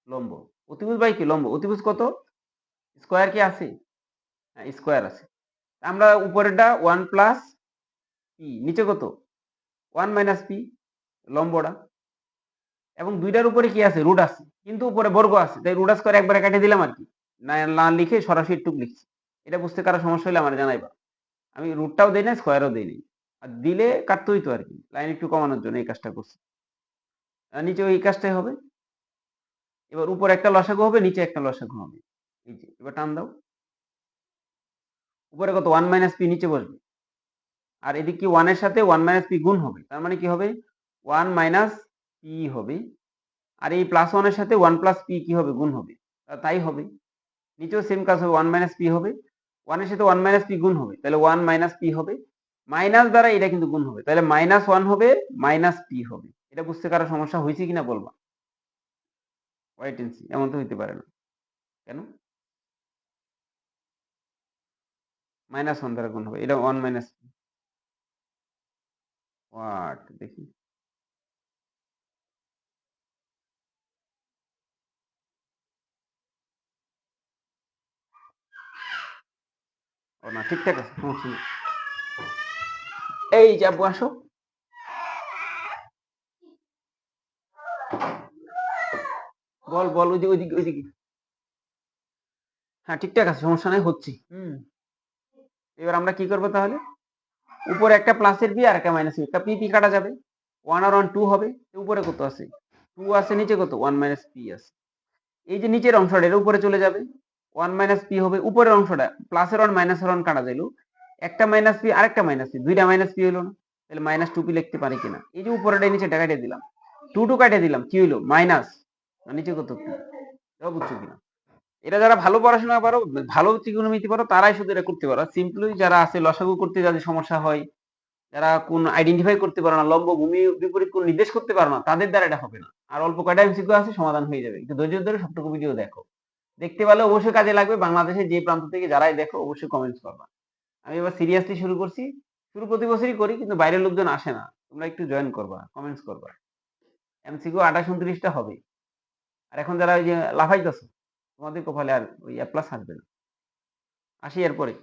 লম্ব। অতিভুজ বাই কি? লম্ব। অতিভুজ কত? স্কোয়ার কি আছে? হ্যাঁ, স্কোয়ার আছে। আমরা উপরেরটা 1 প্লাস পি, নিচে কত? 1 মাইনাস পি, লম্বটা। এবং দুইটার উপরে কি আছে? রুট আছে, কিন্তু উপরে বর্গ আছে, তাই রুট স্কোয়ার একবারে কেটে দিলাম আর কি। না লিখে সরাসরি টুক লিখছি। এটা বুঝতে কারো সমস্যা হলে আমার জানাইবা। আমি রুটটাও দেই না, স্কোয়ারও দেই নাই। আর দিলে কাটতে হইতো আর কি, লাইন একটু কমানোর জন্য এই কাজটা করছি। আর নিচে ওই কাজটাই হবে। এবার উপরে একটা লসাগু হবে, নিচে একটা লসাগু হবে। এই যে এবার টান দাও। উপরে কত? 1 মাইনাস পি নিচে বসবে। আর এদিক কি 1 এর সাথে 1 মাইনাস পি গুণ হবে, তার মানে কি হবে? 1 মাইনাস পি হবে। আর এই প্লাস 1 এর সাথে 1 প্লাস পি কি হবে? গুণ হবে। তাই হবে। নিচেও সেম কাজ হবে, 1 মাইনাস পি হবে। 1 এর সাথে 1 মাইনাস পি গুণ হবে, তাহলে 1 মাইনাস পি হবে। মাইনাস দ্বারা এটা কিন্তু গুণ হবে, তাহলে মাইনাস 1 হবে, মাইনাস পি হবে। এটা বুঝতে কারো সমস্যা হয়েছে কিনা বলবা। ওয়াইট এন্ড সি, এমন তো হইতে পারে না। কেন? মাইনাস 1 দ্বারা গুণ হবে, এটা 1 মাইনাস পি। হোয়াট দেখি। ও না, ঠিকঠাক আছে, সমস্যা নেই। এই যে আব্বু আসো। বল বল, ওই যে ওইদিকে ওইদিকে। হ্যাঁ ঠিকঠাক আছে, সমস্যা নাই, হচ্ছে। এবার আমরা কি করবো তাহলে? উপরে একটা প্লাসের পি আর একটা মাইনাসের একটা পি, পি কাটা যাবে। 1 আর 1 2 হবে। উপরে কত আছে? 2 আছে, নিচে কত? 1 মাইনাস পি আছে। এই যে নিচের অংশটা এর উপরে চলে যাবে। 1 মাইনাস পি হবে। উপরের অংশটা প্লাসের 1 মাইনাসের 1 কাটা যাইলো। একটা মাইনাস পি আরেকটা মাইনাস পি, দুইটা মাইনাস পি হলো না? তাহলে মাইনাস 2 পি লিখতে পারি কিনা? এই যে উপরেটা নিচেটা কাটে দিলাম। 2 কাটে দিলাম, কি হইলো? মাইনাস। নিচে কত? পি। বুঝছো কিনা? এটা যারা ভালো পড়াশোনা পারো, ভালো ত্রিকোণমিতি পারো, তারাই শুধু এটা করতে পারো। সিম্পলি যারা আছে লসাগু করতে যাদের সমস্যা হয়, যারা কোন আইডেন্টিফাই করতে পারো না, লম্ব ভূমি বিপরীত কোন নির্দেশ করতে পারো না, তাদের দ্বারা এটা হবে না। আর অল্প কয়টা এমসিকিউ আছে, সমাধান হয়ে যাবে। একটু ধৈর্য ধরে সবটুকু ভিডিও দেখো। দেখতে পারলে অবশ্যই কাজে লাগবে। বাংলাদেশের যে প্রান্ত থেকে যারাই দেখো অবশ্যই কমেন্টস করবা। আমি এবার সিরিয়াসলি শুরু করছি। শুরু প্রতি বছরই করি, কিন্তু বাইরের লোকজন আসে না। তোমরা একটু জয়েন করবা, কমেন্টস করবা। এমসিকিউ 28-29টা হবে। আর এখন যারা ওই যে লাফাইতেছো, তোমাদের কপালে আর ওই এ প্লাস আসবে না। আসি এরপরে।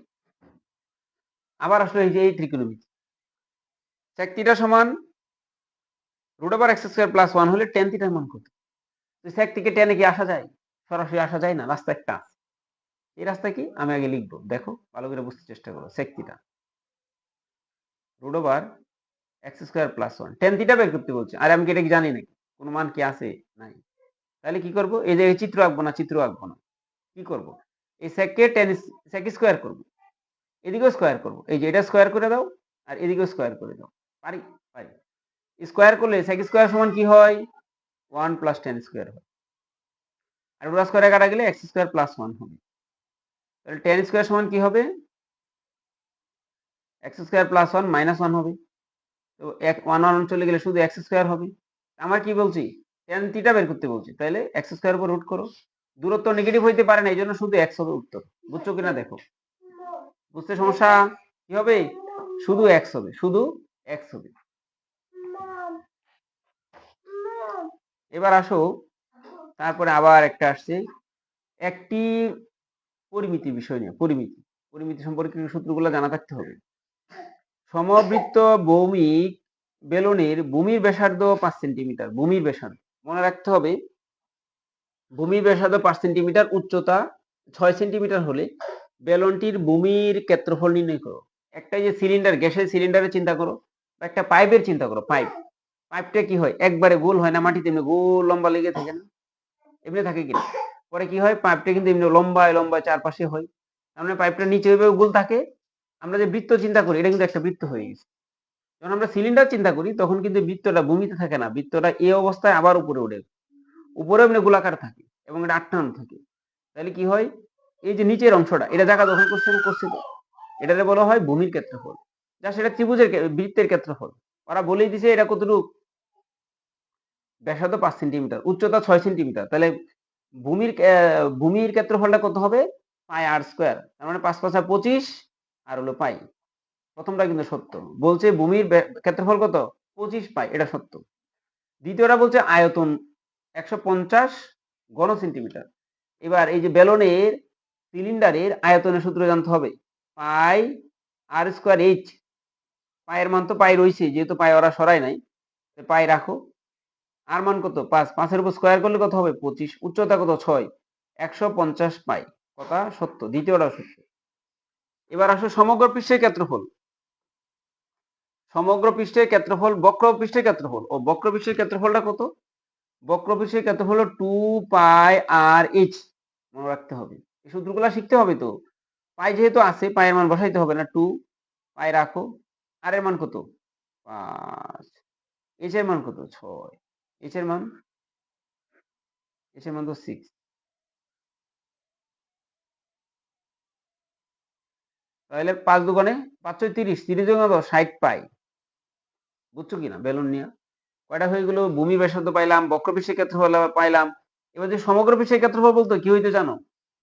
আবার আসলে এই যে এই ত্রিকোণমিতি। sec থিটা সমান √x² + 1 হলে tan থিটার মান কত? তো sec থেকে tan এ কি আসা যায়? সরাসরি আসা যায় না, রাস্তা একটা আছে। এই রাস্তা কি? আমি আগে লিখবো। দেখো, ভালো করে বুঝতে চেষ্টা করো। sec theta √x² + 1 tan theta বের করতে বলছে। আর আমি কি এটা কি জানি নাকি? কোনো মান কি আছে? নাই। তাহলে কি করব? এই যে চিত্র আঁকবো না, চিত্র আঁকবো না। কি করব? এই sec কে tan sec স্কয়ার করব। এদিকেও স্কয়ার করব। এই যে এটা স্কয়ার করে দাও, আর এদিকেও স্কয়ার করে দাও। পারি? পারি। স্কয়ার করলে sec স্কয়ার সমান কি হয়? 1 + tan স্কয়ার হয়। আর পুরা স্কয়ারে কাটা গেলে x² + 1 হবে। তাহলে tan স্কয়ার সমান কি হবে? x² + 1 - 1 হবে। তো 1 চলে গেলে শুধু x² হবে। আমার কি বলছি? tan থিটা বের করতে বলছি। তাহলে x² উপর রুট করো। দূরত্ব নেগেটিভ হইতে পারে না, এইজন্য শুধু x হবে উত্তর। বুঝছো কিনা দেখো। বুঝতে সমস্যা? কি হবে? শুধু x হবে, শুধু x হবে। এবার আসো, তারপরে আবার একটা আসছে, একটি পরিমিতি বিষয় নিয়ে। পরিমিতি। পরিমিতি সম্পর্কে সূত্রগুলো জানা থাকতে হবে। সমবৃত্ত ভৌমিক বেলনের ভূমির ব্যাসার্ধ 5 সেন্টিমিটার। ভূমির ব্যাসার্ধ মনে রাখতে হবে। ভূমির ব্যাসার্ধ 5 সেন্টিমিটার, উচ্চতা 6 সেন্টিমিটার হলে বেলনটির ভূমির ক্ষেত্রফল নির্ণয় করো। একটা যে সিলিন্ডার, গ্যাসের সিলিন্ডারের চিন্তা করো, বা একটা পাইপের চিন্তা করো। পাইপটা কি হয়? একবারে গোল হয় না, মাটিতে এমনি গোল লম্বা লেগে থাকে না? এমনি থাকে কিনা? পরে কি হয়? পাইপটা কিন্তু এমনি লম্বায় লম্বায় চারপাশে হয়। তার মানে পাইপটা নিচে ওইভাবে গোল থাকে। আমরা যে বৃত্ত চিন্তা করি, এটা কিন্তু একটা বৃত্ত হয়ে গেছে। যখন আমরা সিলিন্ডার চিন্তা করি, তখন কিন্তু বৃত্তটা ভূমিতে থাকে না, বৃত্তটা এই অবস্থায় আবার উপরে উঠে, উপরে এমনি গোলাকার থাকে এবং এটা আটটানো থাকে। তাহলে কি হয়? এই যে নিচের অংশটা, এটা জায়গা দখল করছে না? করছে তো। এটাকে বলা হয় ভূমির ক্ষেত্রফল। যা সেটা ত্রিভুজের বৃত্তের ক্ষেত্রফল। ওরা বলেই দিছে এটা কতটুকু? ব্যাসার্ধ 5 সেন্টিমিটার, উচ্চতা 6 সেন্টিমিটার। তাহলে ভূমির ক্ষেত্রফলটা কত হবে? πr²। তার মানে 5 × 5 = 25, আর হলো পাই। প্রথমটা কিন্তু সত্য। বলছে ভূমির ক্ষেত্রফল কত? 25 পাই, এটা সত্য। দ্বিতীয়টা বলছে আয়তন 150 ঘন সেন্টিমিটার। এবার এই যে বেলনের সিলিন্ডারের আয়তনের সূত্র জানতে হবে। πr²h। পায়ের মান তো পাই রয়েছে, যেহেতু পাই ওরা সরাই নাই, পাই রাখো। আর মান কত? 5। 5-এর উপর স্কয়ার করলে কত হবে? 25। উচ্চতা কত? 6। 150 পাই। কথা সত্য, দ্বিতীয়টাও সত্য। এবার আসো সমগ্র পৃষ্ঠের ক্ষেত্রফল। সমগ্র পৃষ্ঠের ক্ষেত্রফল, বক্র পৃষ্ঠের ক্ষেত্রফল। ও বক্র পৃষ্ঠের ক্ষেত্রফলটা কত? বক্র পৃষ্ঠের ক্ষেত্রফল হলো 2πr/h। মনে রাখতে হবে। এই সূত্রগুলো শিখতে হবে তো। পাই যেহেতু আছে, পায়ের মান বসাইতে হবে না। 2 পাই রাখো। আর এর মান কত? 5। h এর মান কত? 6। h এর মান তো 6। তাহলে 5 দুগুণে 5 × 30, 30 × 10 60 পাই। বুঝছো কিনা বেলুন নিয়ে? কয়টা হয়ে গেল? ভূমি ব্যাসার্ধ পাইলাম, বক্রপৃষ্ঠের ক্ষেত্রফল পাইলাম। এবার যে সমগ্র পৃষ্ঠের ক্ষেত্রফল বলতো কি হইতো জানো?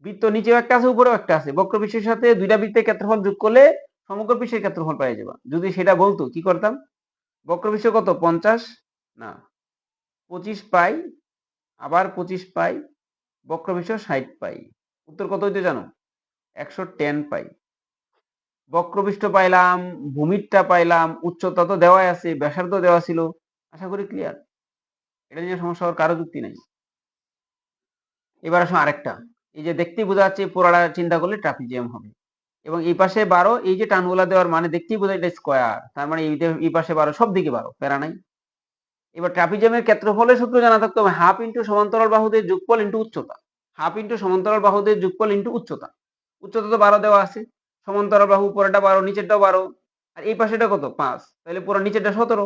বৃত্ত নিচেও একটা আছে, উপরেও একটা আছে। বক্রপৃষ্ঠের সাথে দুইটা বৃত্তের ক্ষেত্রফল যোগ করলে সমগ্র পৃষ্ঠের ক্ষেত্রফল পাই যাবা। যদি সেটা বলতো, কি করতাম? বক্রপৃষ্ঠ কত? 50 না 25 পাই, আবার 25 পাই, বক্রপৃষ্ঠ 60 পাই। উত্তর কত হইতো জানো? 110 পাই। বক্রপৃষ্ঠ পাইলাম, ভূমিরটা পাইলাম, উচ্চতা তো দেওয়াই আছে, ব্যাসার্ধ দেওয়া ছিল। আশা করি ক্লিয়ার। এটা নিয়ে সমস্যা হওয়ার কারো যুক্তি নাই। এবার আসো আরেকটা। এই যে দেখতেই বোঝা যাচ্ছে পুরাটা চিন্তা করলে ট্রাপিজিয়াম হবে। এবং এই পাশে 12, এই যে টানগুলা দেওয়ার মানে দেখতেই বোঝা এটা স্কোয়ার। তার মানে এই পাশে 12, সব দিকে 12, প্যারা নাই। এবার ট্রাপিজিয়ামের ক্ষেত্রফলের সূত্র জানা থাকতে হবে। হাফ ইন্টু সমান্তরাল বাহুদের যোগফল ইন্টু উচ্চতা। হাফ ইন্টু সমান্তরাল বাহুদের যোগফল ইন্টু উচ্চতা। উচ্চতা তো 12 দেওয়া আছে। সমান্তরাল বাহু উপরেটা 12, নিচেরটাও 12, আর এই পাশেটা কত? 5। তাহলে পুরো নিচেরটা 17।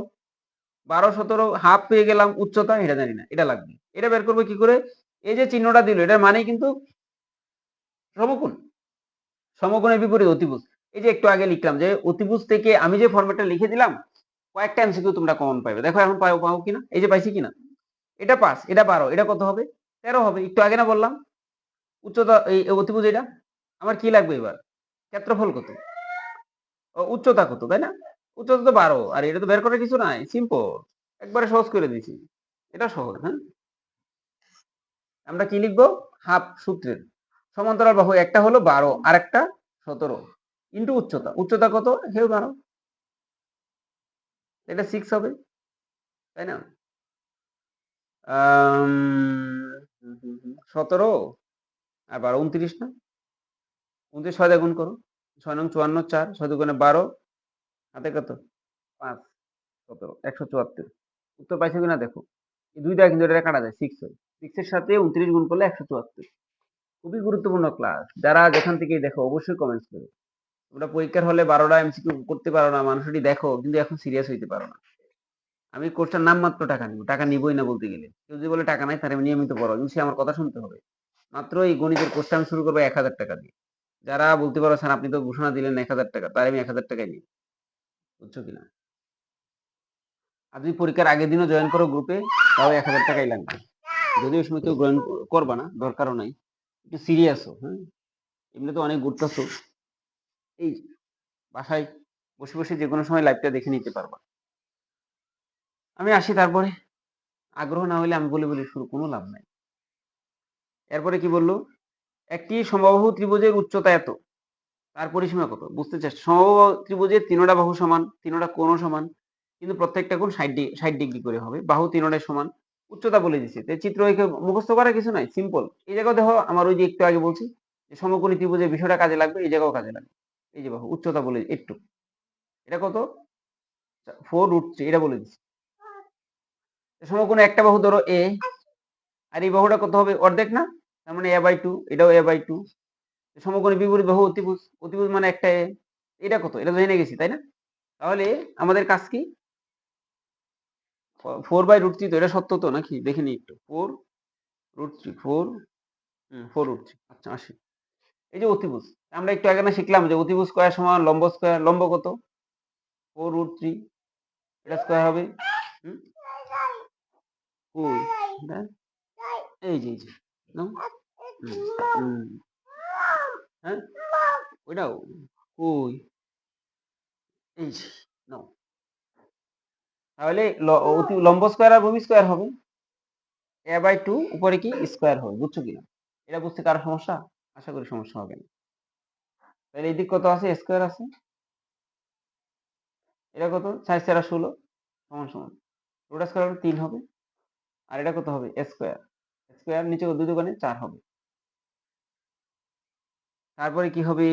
12 17 হাফ পেয়ে গেলাম। উচ্চতা এটা জানি না, এটা লাগবে। এটা বের করবো কি করে? এই যে চিহ্নটা দিল, এটার মানেই কিন্তু সমকোণ, সমকোণের বিপরীত অতিভুজ। এই যে একটু আগে লিখলাম যে অতিভুজ থেকে আমি যে ফরম্যাটটা লিখে দিলাম, কয়েকটা এমসিকিউ তোমরা কমন পাবে। দেখো এখন পাও কিনা, এই যে পাইছি কিনা, এটা 5, এটা 12, এটা কত হবে? 13 হবে। একটু আগে না বললাম উচ্চতা, এই অতিভুজ এটা। আমার কি লাগবে এবার? ক্ষেত্রফল কত, উচ্চতা কত, তাই না? উচ্চতা তো 12, আর এটা তো বের করার কিছু নাই, সিম্পল, একবারে সহজ করে দিয়েছি। এটা সহজ। হ্যাঁ, আমরা কি লিখবো? হাফ সূত্রের সমান্তরাল বাহু একটা হলো 12 আর একটা 17 ইন্টু উচ্চতা। উচ্চতা কত? হেউ 12, এটা 6 হবে, তাই না? 17 আর 12 29 না? 29 6 দিয়ে গুণ করো, 6 নং 54, 4 6 দুগুণে 12, হাতে কত? 5, 17, 174। উত্তর পাইছো কিনা দেখো। এই 2 দ্বারা কিন্তু এটা কাটা যায়, 6 হয়। 6 এর সাথে 29 গুণ করলে 174। খুবই গুরুত্বপূর্ণ ক্লাস। যারা যেখান থেকেই দেখো অবশ্যই কমেন্টস করো। তোমরা পরীক্ষার হলে 12টা এমসিকিউ করতে পারো না, মানুষটি দেখো, কিন্তু এখন সিরিয়াস হইতে পারো না। আমি কোর্সটার নাম মাত্র টাকা নিব, টাকা নিবই না বলতে গেলে। কেউ যদি বলে টাকা নাই, তার আমি নিয়মিত পড়ো, কিন্তু সে আমার কথা শুনতে হবে। মাত্র এই গণিতের কোর্সটা আমি শুরু করবো 1000 টাকা দিয়ে। যারা বলতে পারো স্যার আপনি তো ঘোষণা দিলেন 1000 টাকা, তাই আমি 1000 টাকাই নিই। বুঝছো কিনা? আর যদি পরীক্ষার আগের দিনও জয়েন করো গ্রুপে, তাও 1000 টাকাই লাগবে। যদি ওই সময় কেউ জয়েন করবা না, দরকারও নাই, একটু সিরিয়াস হো। হ্যাঁ, এমনি তো অনেক ঘুরতেছো, এই বাসায় বসে বসে যে কোনো সময় লাইভটা দেখে নিতে পারবা। আমি আসি তারপরে। আগ্রহ না হলে আমি বলি শুরু কোনো লাভ নাই। এরপরে কি বললো? একটি সমবাহু ত্রিভুজের উচ্চতা এত, তার পরিসীমা কত? বুঝতে চেষ্টা। সমবাহু ত্রিভুজের তিনোটা বাহু সমান, তিনোটা কোণও সমান, কিন্তু প্রত্যেকটা কোণ 60 ডিগ্রি করে হবে। বাহু তিনোটাই সমান, উচ্চতা বলে দিচ্ছে। তো চিত্র এঁকে মুখস্থ করার কিছু নাই, সিম্পল। এই জায়গায় দেখো আমার ওই যে একটু আগে বলছি যে সমকোণী ত্রিভুজের বিষয়টা কাজে লাগবে, এই জায়গাও কাজে লাগবে। এই যে বাহু উচ্চতা বলে একটু, এটা কত? 4√3, এটা বলে দিচ্ছি। সমকোণে একটা বাহু ধরো এ, আর এই বাহুটা কত হবে? অর্ধেক না? তার মানে a/2, এটাও a/2। সমকোণী বিপরীত বাহু অতিভুজ, অতিভুজ মানে একটা এ, এটা কত? এটা তো জেনে গেছি, তাই না? তাহলে আমাদের কাজ কি? 4/√3, তো এটা সত্য তো নাকি? দেখে নি একটু। 4√3, 4√3। আচ্ছা, আসি। এই যে অতিভুজ, আমরা একটু আগে না শিখলাম যে অতিভুজ স্কয়ার সমান লম্ব স্কয়ার। লম্ব কত? 4√3, এটা স্কয়ার হবে। হুম, কই? এটা? এই যে নাও। হুম, হ্যাঁ, ওইটাও কই? এই যে নাও। তাহলে লম্ব স্কয়ার আর ভূমি স্কয়ার হবে। a/2 উপরে কি স্কয়ার হবে। বুঝছো কিনা? এটা বুঝতে কারো সমস্যা? আশা করি সমস্যা হবে না। তাহলে এই দিক কত আছে? স্কয়ার আছে। এটা কত? 4 4 16 সমান সমান রোড স্কয়ার 3 হবে। আর এটা কত হবে? স্কয়ার। স্কয়ার নিচে দুই দোকানে 4 হবে। তারপরে কি হবে?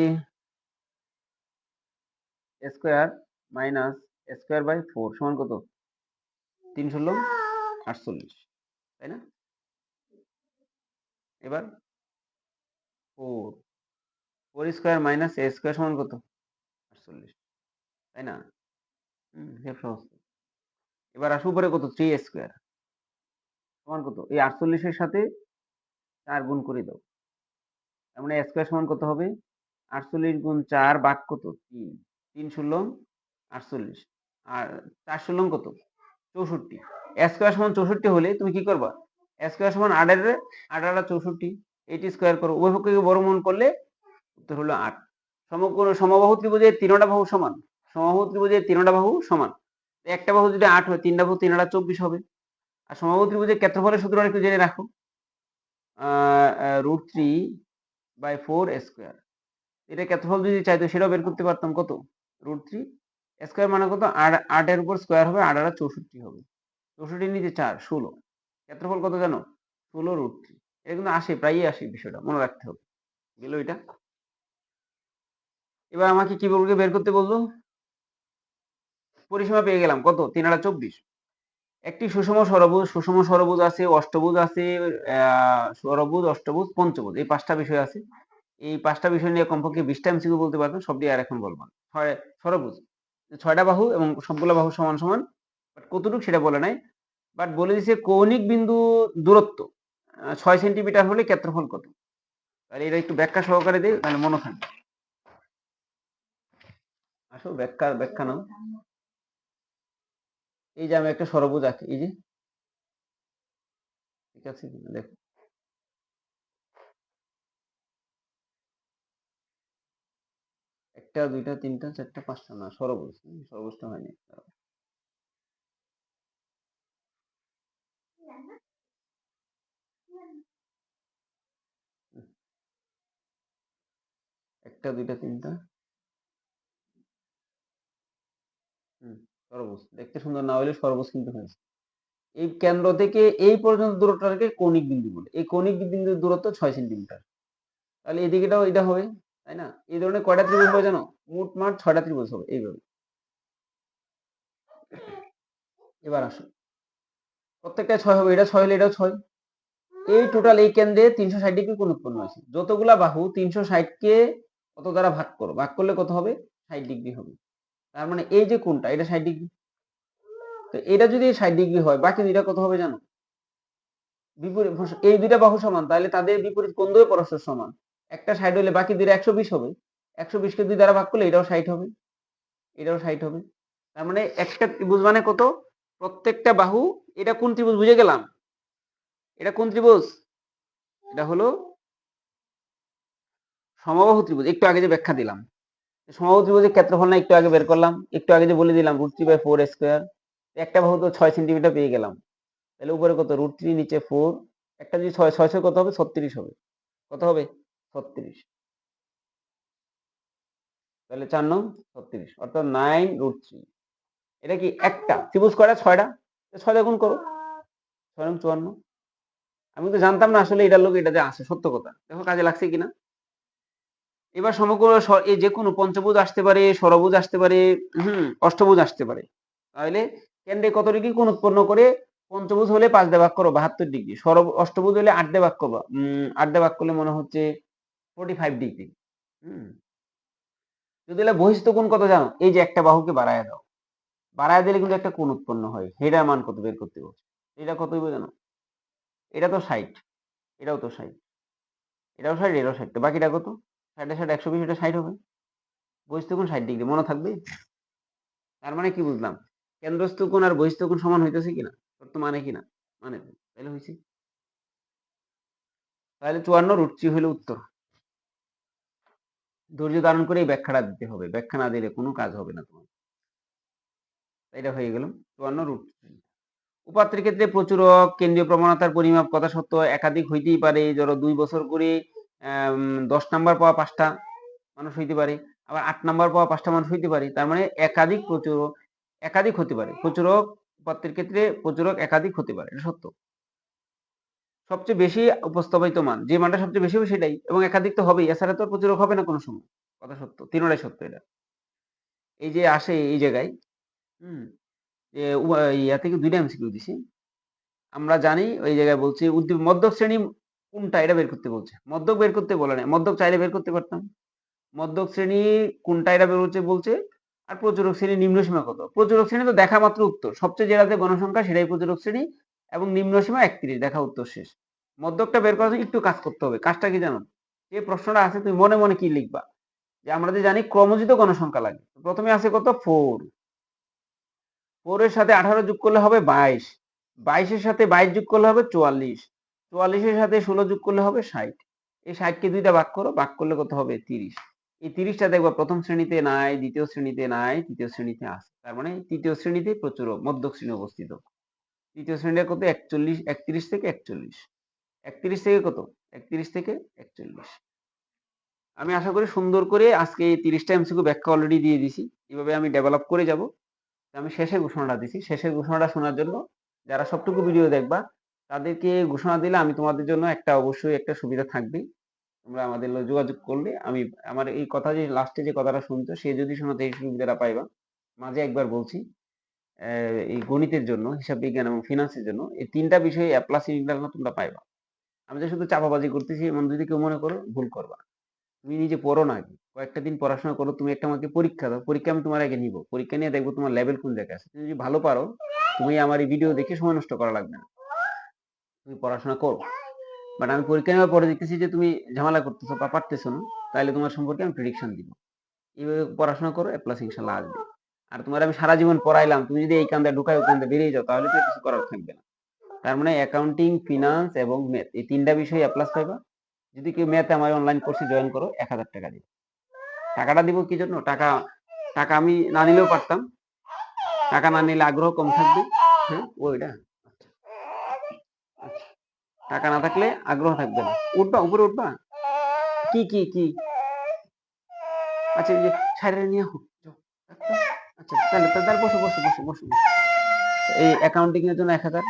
স্কয়ার মাইনাস স্কয়ার বাই 4 সমান কত? 3 16 48, তাই না? এবার 4 4 স্কয়ার মাইনাস a স্কয়ার সমান কত? 48, তাই না? হিসাব সহজ। এবার আসো উপরে কত? 3 স্কয়ার সমান কত? এই 48 এর সাথে 4 গুণ করে দাও। তার মানে স্কয়ার সমান কত হবে? 48 গুণ 4 ভাগ কত? 3, 3 16 48, আর 4 16 কত? 64। স্কয়ার সমান 64 হলে তুমি কি করবা? স্কয়ার সমান 8 এর 8 8 64, এটি স্কয়ার করো। উভয় পক্ষকে বর্গমূল করলে উত্তর হলো 8। সমবাহু ত্রিভুজের তিনটা বাহু সমান। সমবাহু ত্রিভুজের তিনটা বাহু সমান। একটা বাহু যদি 8 হয়, তিনটা বাহু 3 8 24 হবে। আর সমবাহু ত্রিভুজের ক্ষেত্রফলের সূত্রটা একটু জেনে রাখো। √3/4 স্কয়ার। এটা ক্ষেত্রফল যদি চাইতো সেটাও বের করতে পারতাম। কত? √3 স্কয়ার মানে কত? 8 এর উপর স্কয়ার হবে, 8 8 64 হবে। 64 নিচে 4 16। ক্ষেত্রফল কত জানো? 16√3। এটা কিন্তু আসে, প্রায়ই আসে, বিষয়টা মনে রাখতে হবে। গেল এটা। এবার আমাকে কি বলবে? বের করতে বললো। পরিসীমা পেয়ে গেলাম কত? 3 8 24। একটি সুষম ষড়ভুজ আছে, অষ্টভুজ আছে, ষড়ভুজ, অষ্টভুজ, পঞ্চভুজ, এই 5টা বিষয় আছে। এই 5টা বিষয় নিয়ে কমপক্ষে 20টা এমসিকিউ বলতে পারতাম, সবটি আর এখন বলবো না। ষড়ভুজ 6টা বাহু এবং সবগুলো বাহু সমান সমান, বাট কতটুকু সেটা বলে নাই। বাট বলে দিছে কৌণিক বিন্দু দূরত্ব 6 সেন্টিমিটার হলে ক্ষেত্রফল কত? তাহলে এটা একটু ব্যাখ্যা সহকারে দিই, তাহলে মনে থাকবে। আসো ব্যাখ্যা ব্যাখ্যা নাও। এই যে আমি একটা ষড়ভুজ আঁকি, এই যে, ঠিক আছে কিনা দেখো। একটা, দুইটা, তিনটা, চারটা, পাঁচটা, না ষড়ভুজ, ষড়ভুজটা হয়নি। একটা, দুইটা, তিনটা, ষড়ভুজ দেখতে সুন্দর না হলে ষড়ভুজ কিন্তু হয়েছে। এই কেন্দ্র থেকে এই পর্যন্ত দূরত্বটাকে কৌণিক বিন্দু বলে। এই কৌণিক বিন্দুর দূরত্ব 6 সেন্টিমিটার। তাহলে এদিকেটাও এটা হবে, তাই না? এই ধরনের কয়টা ত্রিভুজ হবে জানো? মোট মাঠ 6টা ত্রিভুজ হবে এইভাবে। এবার আসো, প্রত্যেকটা 6 হবে, এটা 6 হলে এটাও 6। এই টোটাল এই কেন্দ্রে 360 ডিগ্রি কোণ উৎপন্ন হয়েছে। যতগুলা বাহু 360 কে কত দ্বারা ভাগ করো, ভাগ করলে কত হবে? 60 ডিগ্রি হবে। তার মানে এই যে কোণটা, এটা 60 ডিগ্রি। তো এটা যদি 60 ডিগ্রি হয়, বাকি দুইটা কত হবে জানো? বিপরীত। এই দুইটা বাহু সমান, তাহলে তাদের বিপরীত কোণ দ্বয় পরস্পর সমান। একটা 60 হলে বাকি দুইটা 120 হবে। 120 কে 2 দ্বারা ভাগ করলে এটাও 60 হবে, এটাও 60 হবে। তার মানে একটা ত্রিভুজ মানে কত? প্রত্যেকটা বাহু, এটা কোন ত্রিভুজ বুঝে গেলাম? এটা কোন ত্রিভুজ? এটা হলো সমবাহু ত্রিভুজ। একটু আগে যে ব্যাখ্যা দিলাম, সমবাহু ত্রিভুজের ক্ষেত্রফল না একটু আগে বের করলাম, একটু আগে যে বলে দিলাম √3/4 স্কয়ার। একটা বাহু তো 6 সেন্টিমিটার পেয়ে গেলাম। তাহলে উপরে কত? √3, নিচে 4। একটা যদি 6, 6 কত হবে? 36 হবে। কত হবে? 36। তাহলে 4 নং 36, অর্থাৎ 9√3। এটা কি একটা ত্রিভুজ? কয়টা? 6টা। 6 দিয়ে গুণ করো, 6 নং 54। আমি তো জানতাম না আসলে এটার লোক এটা যে আসে, সত্য কথা। দেখো কাজে লাগছে কিনা। এবার সমগ্র এই যে কোনো পঞ্চভুজ আসতে পারে, ষড়ভুজ আসতে পারে, অষ্টভুজ আসতে পারে। তাহলে কেন্দ্রে কত ডিগ্রি কোণ উৎপন্ন করে? পঞ্চভুজ হলে 5 দিয়ে ভাগ করো, 72 ডিগ্রি। অষ্টভুজ হলে 8 দিয়ে ভাগ করবা, 8 দিয়ে ভাগ করলে মনে হচ্ছে 45 ডিগ্রি। যদি এলে বহিস্থ কোণ কত জানো? এই যে একটা বাহুকে বাড়ায় দাও, বাড়ায় দিলে কিন্তু একটা কোণ উৎপন্ন হয়। হেডার মান কত বের করতে বলছে? এটা কত হইব জানো? এটা তো 60, এটাও তো 60, এটাও 60, এটাও 60, তো বাকিটা কত? 60 এর 60 120, এটা 60 হবে। বহিস্থ কোণ 60 ডিগ্রি, মনে থাকবে? তার মানে কি বুঝলাম? কেন্দ্রস্থ কোণ আর বহিস্থ কোণ সমান হইতেছে কিনা? তোর তো মানে কিনা? মানে তো। তাহলে হইছে। তাহলে 54√3 হলো উত্তর। ধৈর্য ধারণ করে এই ব্যাখ্যাটা দিতে হবে, ব্যাখ্যা না দিলে কোনো কাজ হবে না তোমার। এটা হয়ে গেল 54√3। উপাত্তের ক্ষেত্রে প্রচুরক কেন্দ্রীয় প্রবণতার পরিমাপ কথা সত্য একাধিক হইতেই পারে। ধরো 2 বছর করে 10 নাম্বার পাওয়া 5টা মানুষ হইতে পারে, আবার 8 নাম্বার পাওয়া 5টা মানুষ হইতে পারে। তার মানে একাধিক প্রচুরক, একাধিক হতে পারে। প্রচুরক উপাত্তের ক্ষেত্রে প্রচুরক একাধিক হতে পারে, এটা সত্য। সবচেয়ে বেশি উপস্থাপিত মান, যে মানটা সবচেয়ে বেশি হবে সেটাই, এবং একাধিক তো হবেই, এছাড়া তো প্রচুরক হবে না কোনো সময়। কথা সত্য, তিনটাই সত্য এটা। এই যে আসে এই জায়গায়, হুম, যে ইয়া থেকে 2টা এমসিকিউ দিছি। আমরা জানি ওই জায়গায় বলছি মধ্যক শ্রেণী কোনটা এটা বের করতে বলছে। মধ্যক বের করতে বলে না, মধ্যক চাইলে বের করতে পারতাম। মধ্যক শ্রেণী কোনটা এটা বের হচ্ছে বলছে। আর প্রচুরক শ্রেণী নিম্ন সীমা কত? প্রচুরক শ্রেণী তো দেখা মাত্র উত্তর, সবচেয়ে যেটাতে গণসংখ্যা সেটাই প্রচুরক শ্রেণী, এবং নিম্ন সীমা 31, দেখা উত্তর শেষ। মধ্যকটা বের করার জন্য একটু কাজ করতে হবে। কাজটা কি জানো? যে প্রশ্নটা আছে তুমি মনে মনে কি লিখবা? যে আমরা যে জানি ক্রমজিত গণসংখ্যা লাগে। প্রথমে আছে কত? 4। 4 এর সাথে 18 যোগ করলে হবে 22। 22 এর সাথে 22 যোগ করলে হবে 44। 44 এর সাথে 16 যোগ করলে হবে 60। এই 60 কে 2 ভাগ করো, ভাগ করলে কত হবে? 30। এই 30টা দেখবা প্রথম শ্রেণীতে নাই, দ্বিতীয় শ্রেণীতে নাই, তৃতীয় শ্রেণীতে আছে। তার মানে তৃতীয় শ্রেণীতে প্রচুরক মধ্যক শ্রেণী অবস্থিত। তৃতীয় শ্রেণীটা কত? 41, 31 থেকে 41। 31 থেকে কত? 31 থেকে 41। আমি আশা করি সুন্দর করে আজকে এই 30টা এমসিকিউ ব্যাখ্যা অলরেডি দিয়ে দিছি। এভাবে আমি ডেভেলপ করে যাব। আমি শেষে ঘোষণাটা দিছি। শেষের ঘোষণাটা শোনার জন্য যারা সবটুকু ভিডিও দেখবা, তাদেরকে ঘোষণা দিলে আমি তোমাদের জন্য একটা অবশ্যই একটা সুবিধা থাকবেই। তোমরা আমাদের যোগাযোগ করলে আমি আমার এই কথা যে লাস্টে যে কথাটা শুনছো, সে যদি শোনাতে এই সুবিধাটা পাইবা। মাঝে একবার বলছি, এই গণিতের জন্য, হিসাব বিজ্ঞান এবং ফিনান্সের জন্য এই 3টা বিষয়ে A+ ইন্টারনাল তোমরা পাইবা। আমি যে শুধু চাপাবাজি করতেছি এমন যদি কেউ মনে করো, ভুল করবা। তুমি নিজে পড়ো না আগে, কয়েকটা দিন পড়াশোনা করো। তুমি একটা আমাকে পরীক্ষা দাও, পরীক্ষা আমি তোমার আগে নিব। পরীক্ষা নিয়ে দেখবো তোমার লেভেল কোন জায়গায় আছে। তুমি যদি ভালো পারো, তুমি আমার এই ভিডিও দেখে সময় নষ্ট করা লাগবে না, তুমি পড়াশোনা করো। বাট আমি পরীক্ষা নেওয়ার পরে দেখতেছি যে তুমি ঝামেলা করতেছো বা পারতেছো না, তাহলে তোমার সম্পর্কে আমি প্রেডিকশন দিব। এইভাবে পড়াশোনা করো, এ প্লাস ইনশাল্লাহ আসবে। আর তোমার আমি সারা জীবন পড়াইলাম, তুমি যদি এই কান্দে ঢুকায় ওই কান্দে বেরিয়ে যাও, তাহলে তো কিছু করার থাকবে না। তার মানে অ্যাকাউন্টিং, ফিনান্স এবং ম্যাথ এই ৩টা বিষয় এ প্লাস পাইবা। যদি কেউ ম্যাথে আমার অনলাইন কোর্সে জয়েন করো, ১,০০০ টাকা দিব। টাকাটা দিব কি জন্য? টাকা টাকা আমি না নিলেও পারতাম। টাকা না নিলে আগ্রহ কম থাকবে। হ্যাঁ, ওইটা। আচ্ছা, টাকা না থাকলে আগ্রহ থাকবে না। উঠবা, উপরে উঠবা? কি, কি, কি? আচ্ছা, এই যে ছাইড়া নিয়ে হোক। আচ্ছা, আচ্ছা, তাহলে বসো, বসো, বসো, বসো, বসো। এই অ্যাকাউন্টিং এর জন্য ১,০০০,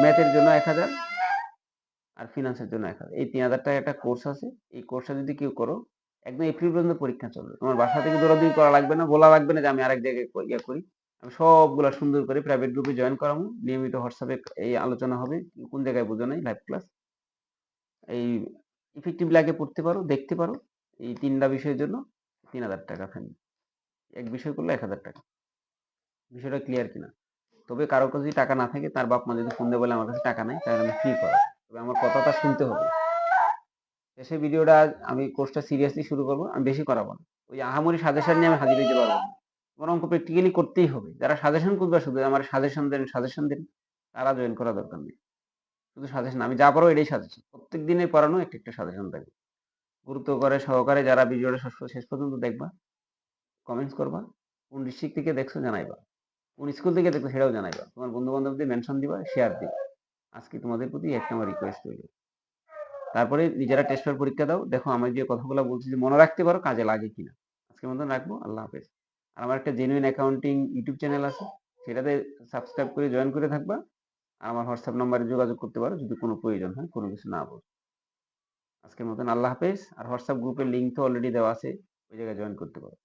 ম্যাথের জন্য ১,০০০ আর ফিনান্সের জন্য ১,০০০। এই ৩,০০০ টাকার একটা কোর্স আছে। এই কোর্সটা যদি কেউ করো, একদম এপ্রিল পর্যন্ত পরীক্ষা চলবে। তোমার বাসা থেকে দৌড়াদৌড়ি করা লাগবে না, বলা লাগবে না যে আমি আরেক জায়গায় ইয়ে করি। আমি সবগুলা সুন্দর করে প্রাইভেট গ্রুপে জয়েন করাবো। নিয়মিত হোয়াটসঅ্যাপে এই আলোচনা হবে। কোন জায়গায় বোঝো নাই, লাইভ ক্লাস। এই ইফেক্টিভলি আগে পড়তে পারো, দেখতে পারো। এই ৩টা বিষয়ের জন্য ৩,০০০ টাকা ফাইন। এক বিষয় করলে ১,০০০ টাকা। বিষয়টা ক্লিয়ার কিনা? তবে কারো কাছে যদি টাকা না থাকে, তার বাপ মা যদি ফোন দিয়ে বলে আমার কাছে টাকা নাই, তাহলে আমি ফ্রি করাবো। তবে আমার কথাটা শুনতে হবে। শেষে ভিডিওটা আমি কোর্সটা সিরিয়াসলি শুরু করব। আমি বেশি করাবো না। ওই আহামরি সাজেশন নিয়ে আমি হাজির হইতে পারবো না। তোমার অঙ্ক প্র্যাকটিক্যালি করতেই হবে। যারা সাজেশন খুঁজবা শুধু আমার সাজেশন দেন, তারা জয়েন করা দরকার নেই। শুধু সাজেশন, আমি যা পারবো এটাই সাজেশন। প্রত্যেক দিনের পড়ানো একটা একটা সাজেশন থাকবে। গুরুত্ব করে সহকারে যারা ভিডিওটা শেষ পর্যন্ত দেখবা, কমেন্টস করবা, কোন ডিস্ট্রিক্ট থেকে দেখছো জানাইবা, কোন স্কুল থেকে দেখছো সেটাও জানাইবা। তোমার বন্ধু বান্ধবদের মেনশন দিবা, শেয়ার দিবা। আজকে তোমাদের প্রতি একটা আমার রিকোয়েস্ট রইল। তারপরে নিজেরা টেস্ট পেপার পরীক্ষা দাও, দেখো আমি যে কথাগুলো বলছি যে মনে রাখতে পারো, কাজে লাগে কিনা। আজকের মতন রাখবো, আল্লাহ হাফেজ। আর আমার একটা জেনুইন অ্যাকাউন্টিং ইউটিউব চ্যানেল আছে, সেটাতে সাবস্ক্রাইব করে জয়েন করে থাকবা। আর আমার হোয়াটসঅ্যাপ নাম্বারে যোগাযোগ করতে পারো যদি কোনো প্রয়োজন হয়, কোনো কিছু না বলো। আজকের মতন আল্লাহ হাফেজ। আর হোয়াটসঅ্যাপ গ্রুপের লিঙ্ক তো অলরেডি দেওয়া আছে, ওই জায়গায় জয়েন করতে পারো।